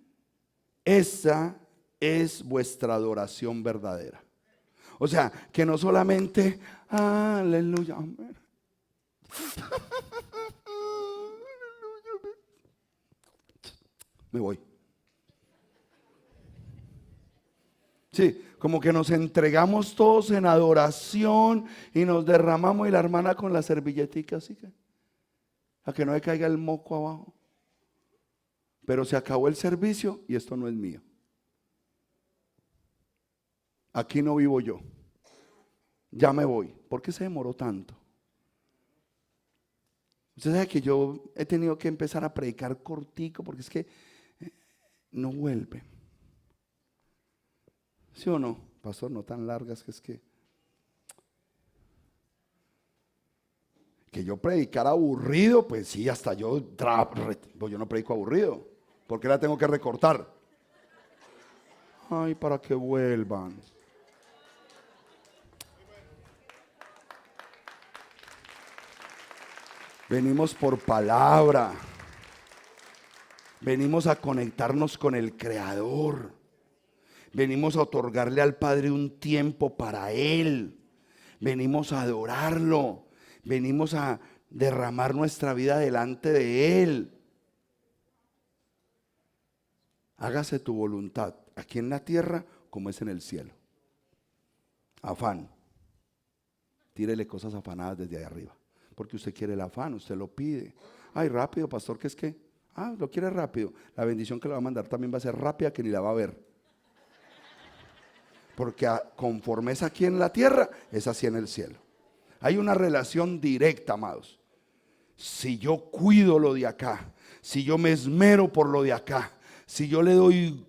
Esa es vuestra adoración verdadera. O sea, que no solamente, aleluya, amén. Me voy. Sí, como que nos entregamos todos en adoración y nos derramamos, y la hermana con la servilletica así que, a que no le caiga el moco abajo. Pero se acabó el servicio y esto no es mío. Aquí no vivo yo. Ya me voy. ¿Por qué se demoró tanto? Usted sabe que yo he tenido que empezar a predicar cortico porque es que no vuelve. ¿Sí o no? Pastor, no tan largas, que es que yo predicar aburrido, pues sí, hasta yo no predico aburrido. ¿Por qué la tengo que recortar? Ay, para que vuelvan. Venimos por palabra. Venimos a conectarnos con el Creador. Venimos a otorgarle al Padre un tiempo para Él. Venimos a adorarlo. Venimos a derramar nuestra vida delante de Él. Hágase tu voluntad aquí en la tierra como es en el cielo. Afán. Tírele cosas afanadas desde ahí arriba. Porque usted quiere el afán, usted lo pide. Ay, rápido, pastor, ¿qué es qué? Ah, lo quiere rápido. La bendición que le va a mandar también va a ser rápida, que ni la va a ver. Porque conforme es aquí en la tierra, es así en el cielo. Hay una relación directa, amados. Si yo cuido lo de acá, si yo me esmero por lo de acá, si yo le doy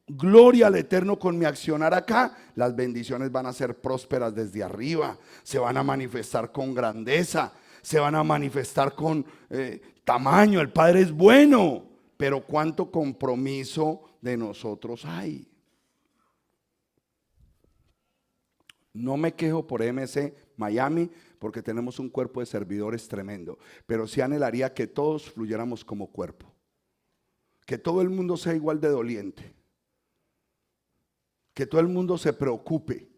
gloria al Eterno con mi accionar acá, las bendiciones van a ser prósperas desde arriba, se van a manifestar con grandeza, se van a manifestar con tamaño. El Padre es bueno, pero cuánto compromiso de nosotros hay. No me quejo por MC Miami porque tenemos un cuerpo de servidores tremendo, pero sí anhelaría que todos fluyéramos como cuerpo, que todo el mundo sea igual de doliente, que todo el mundo se preocupe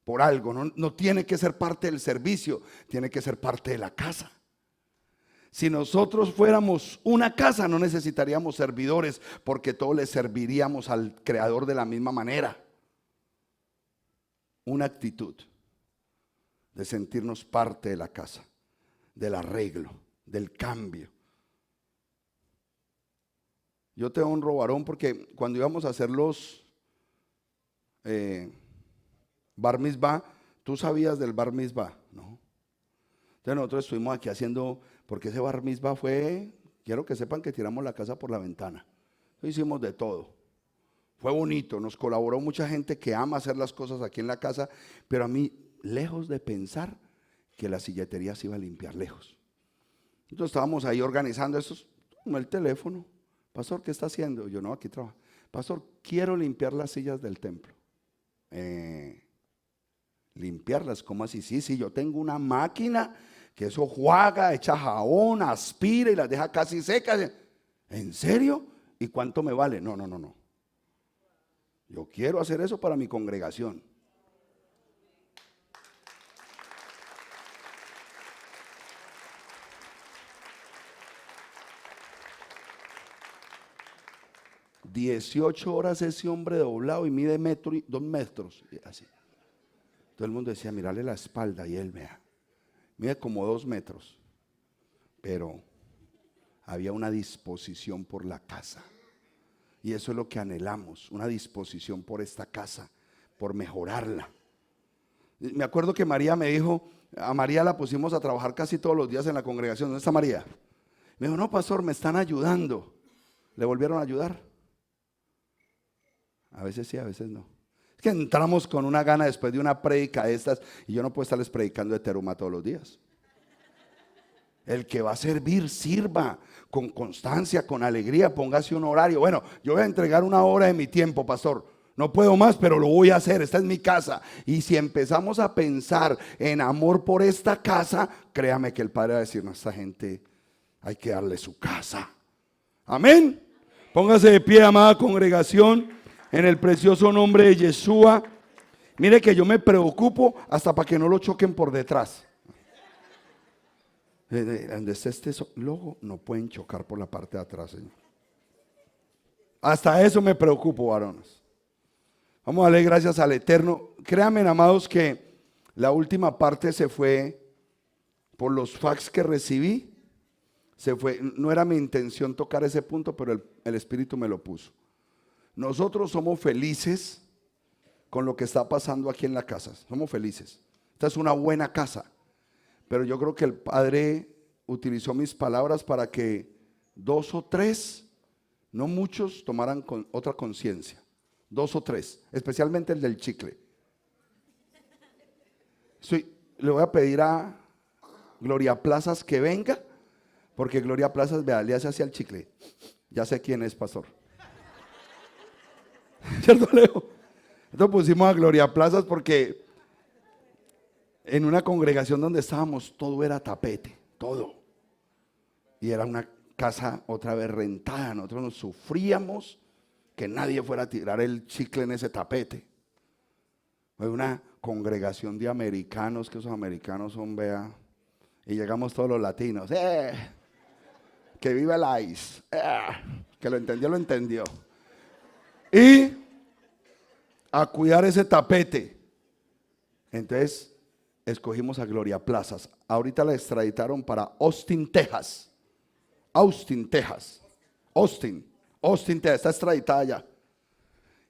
por algo. No tiene que ser parte del servicio, tiene que ser parte de la casa. Si nosotros fuéramos una casa, no necesitaríamos servidores, porque todos le serviríamos al Creador de la misma manera. Una actitud de sentirnos parte de la casa, del arreglo, del cambio. Yo te honro, varón, porque cuando íbamos a hacer los bar mitzvah, ¿tú sabías del bar mitzvah? No. Entonces nosotros estuvimos aquí haciendo, porque ese bar mitzvah fue, quiero que sepan que tiramos la casa por la ventana. Hicimos de todo. Fue bonito, nos colaboró mucha gente que ama hacer las cosas aquí en la casa, pero a mí, lejos de pensar que la silletería se iba a limpiar, lejos. Entonces estábamos ahí organizando eso, tomé el teléfono. Pastor, ¿qué está haciendo? Yo no, aquí trabajo. Pastor, quiero limpiar las sillas del templo. Limpiarlas, ¿cómo así? Sí, yo tengo una máquina que eso juega, echa jabón, aspira y las deja casi secas. ¿En serio? ¿Y cuánto me vale? No. Yo quiero hacer eso para mi congregación. $18 ese hombre doblado y mide 2 metros. Así. Todo el mundo decía, mirarle la espalda y él, vea, mide como 2 metros. Pero había una disposición por la casa. Y eso es lo que anhelamos, una disposición por esta casa, por mejorarla. Me acuerdo que María me dijo, a María la pusimos a trabajar casi todos los días en la congregación. ¿Dónde está María? Me dijo, no, pastor, me están ayudando. ¿Le volvieron a ayudar? A veces sí, a veces no. Es que entramos con una gana después de una prédica de estas y yo no puedo estarles predicando de teruma todos los días. El que va a servir, sirva con constancia, con alegría, póngase un horario. Bueno, yo voy a entregar 1 hora de mi tiempo, pastor. No puedo más, pero lo voy a hacer. Esta es mi casa. Y si empezamos a pensar en amor por esta casa, créame que el Padre va a decir, no, a esta gente hay que darle su casa. Amén. Póngase de pie, amada congregación, en el precioso nombre de Yeshua. Mire que yo me preocupo hasta para que no lo choquen por detrás. Donde esté este logo, no pueden chocar por la parte de atrás, Señor. Hasta eso me preocupo, varones. Vamos a darle gracias al Eterno. Créanme, amados, que la última parte se fue por los fax que recibí. Se fue. No era mi intención tocar ese punto, pero el Espíritu me lo puso. Nosotros somos felices con lo que está pasando aquí en la casa. Somos felices. Esta es una buena casa. Pero yo creo que el Padre utilizó mis palabras para que 2 o 3, no muchos, tomaran otra conciencia. 2 o 3, especialmente el del chicle. Le voy a pedir a Gloria Plazas que venga, porque Gloria Plazas, vea, le hace hacia el chicle. Ya sé quién es, pastor. ¿Cierto, Leo? Entonces pusimos a Gloria Plazas porque en una congregación donde estábamos todo era tapete, todo. Y era una casa otra vez rentada. Nosotros nos sufríamos que nadie fuera a tirar el chicle en ese tapete. Fue una congregación de americanos, que esos americanos son, vea, Y llegamos todos los latinos. Que viva el ICE. Que lo entendió, lo entendió. Y a cuidar ese tapete. Entonces, escogimos a Gloria Plazas. Ahorita la extraditaron para Austin, Texas. Austin, Texas. Austin, Texas. Está extraditada ya.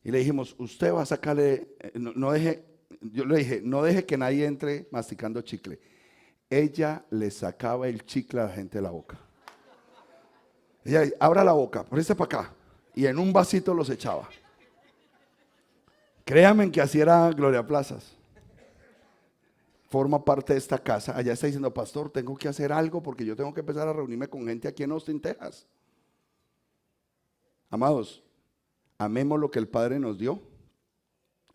Y le dijimos, usted va a sacarle, yo le dije, no deje que nadie entre masticando chicle. Ella le sacaba el chicle a la gente de la boca. Ella, abra la boca, ponese para acá. Y en un vasito los echaba. Créanme que así era Gloria Plazas. Forma parte de esta casa. Allá está diciendo, pastor, tengo que hacer algo porque yo tengo que empezar a reunirme con gente aquí en Austin, Texas. Amados, amemos lo que el Padre nos dio.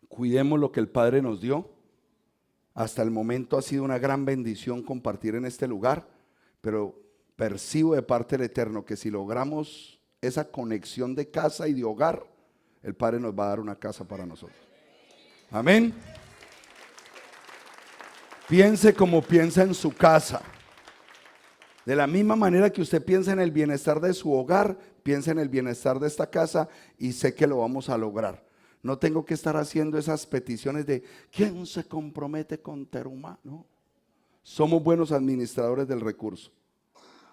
Cuidemos lo que el Padre nos dio. Hasta el momento ha sido una gran bendición compartir en este lugar, pero percibo de parte del Eterno que si logramos esa conexión de casa y de hogar, el Padre nos va a dar una casa para nosotros. Amén. Piense como piensa en su casa. De la misma manera que usted piensa en el bienestar de su hogar, piensa en el bienestar de esta casa y sé que lo vamos a lograr. No tengo que estar haciendo esas peticiones de ¿quién se compromete con Teruma? No. Somos buenos administradores del recurso.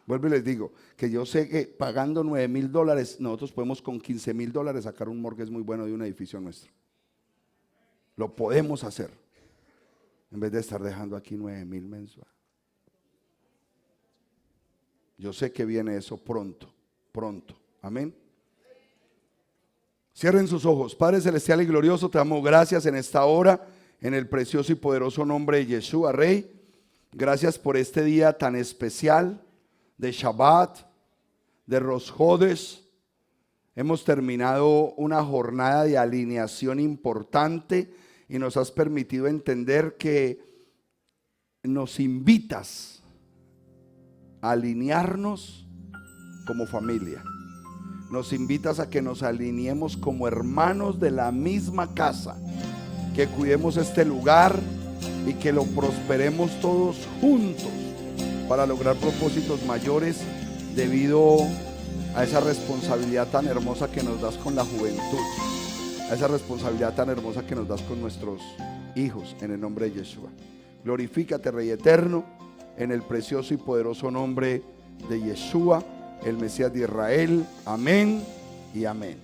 Vuelvo y les digo que yo sé que pagando $9,000, nosotros podemos con $15,000 sacar un mortgage muy bueno de un edificio nuestro. Lo podemos hacer. En vez de estar dejando aquí 9,000 mensual. Yo sé que viene eso pronto, pronto. Amén. Cierren sus ojos. Padre celestial y glorioso, te damos gracias en esta hora, en el precioso y poderoso nombre de Yeshua, Rey. Gracias por este día tan especial de Shabbat, de Rosh Hodesh. Hemos terminado una jornada de alineación importante y nos has permitido entender que nos invitas a alinearnos como familia. Nos invitas a que nos alineemos como hermanos de la misma casa, que cuidemos este lugar y que lo prosperemos todos juntos para lograr propósitos mayores debido a esa responsabilidad tan hermosa que nos das con la juventud, a esa responsabilidad tan hermosa que nos das con nuestros hijos, en el nombre de Yeshua. Glorifícate, Rey eterno, en el precioso y poderoso nombre de Yeshua, el Mesías de Israel. Amén y amén.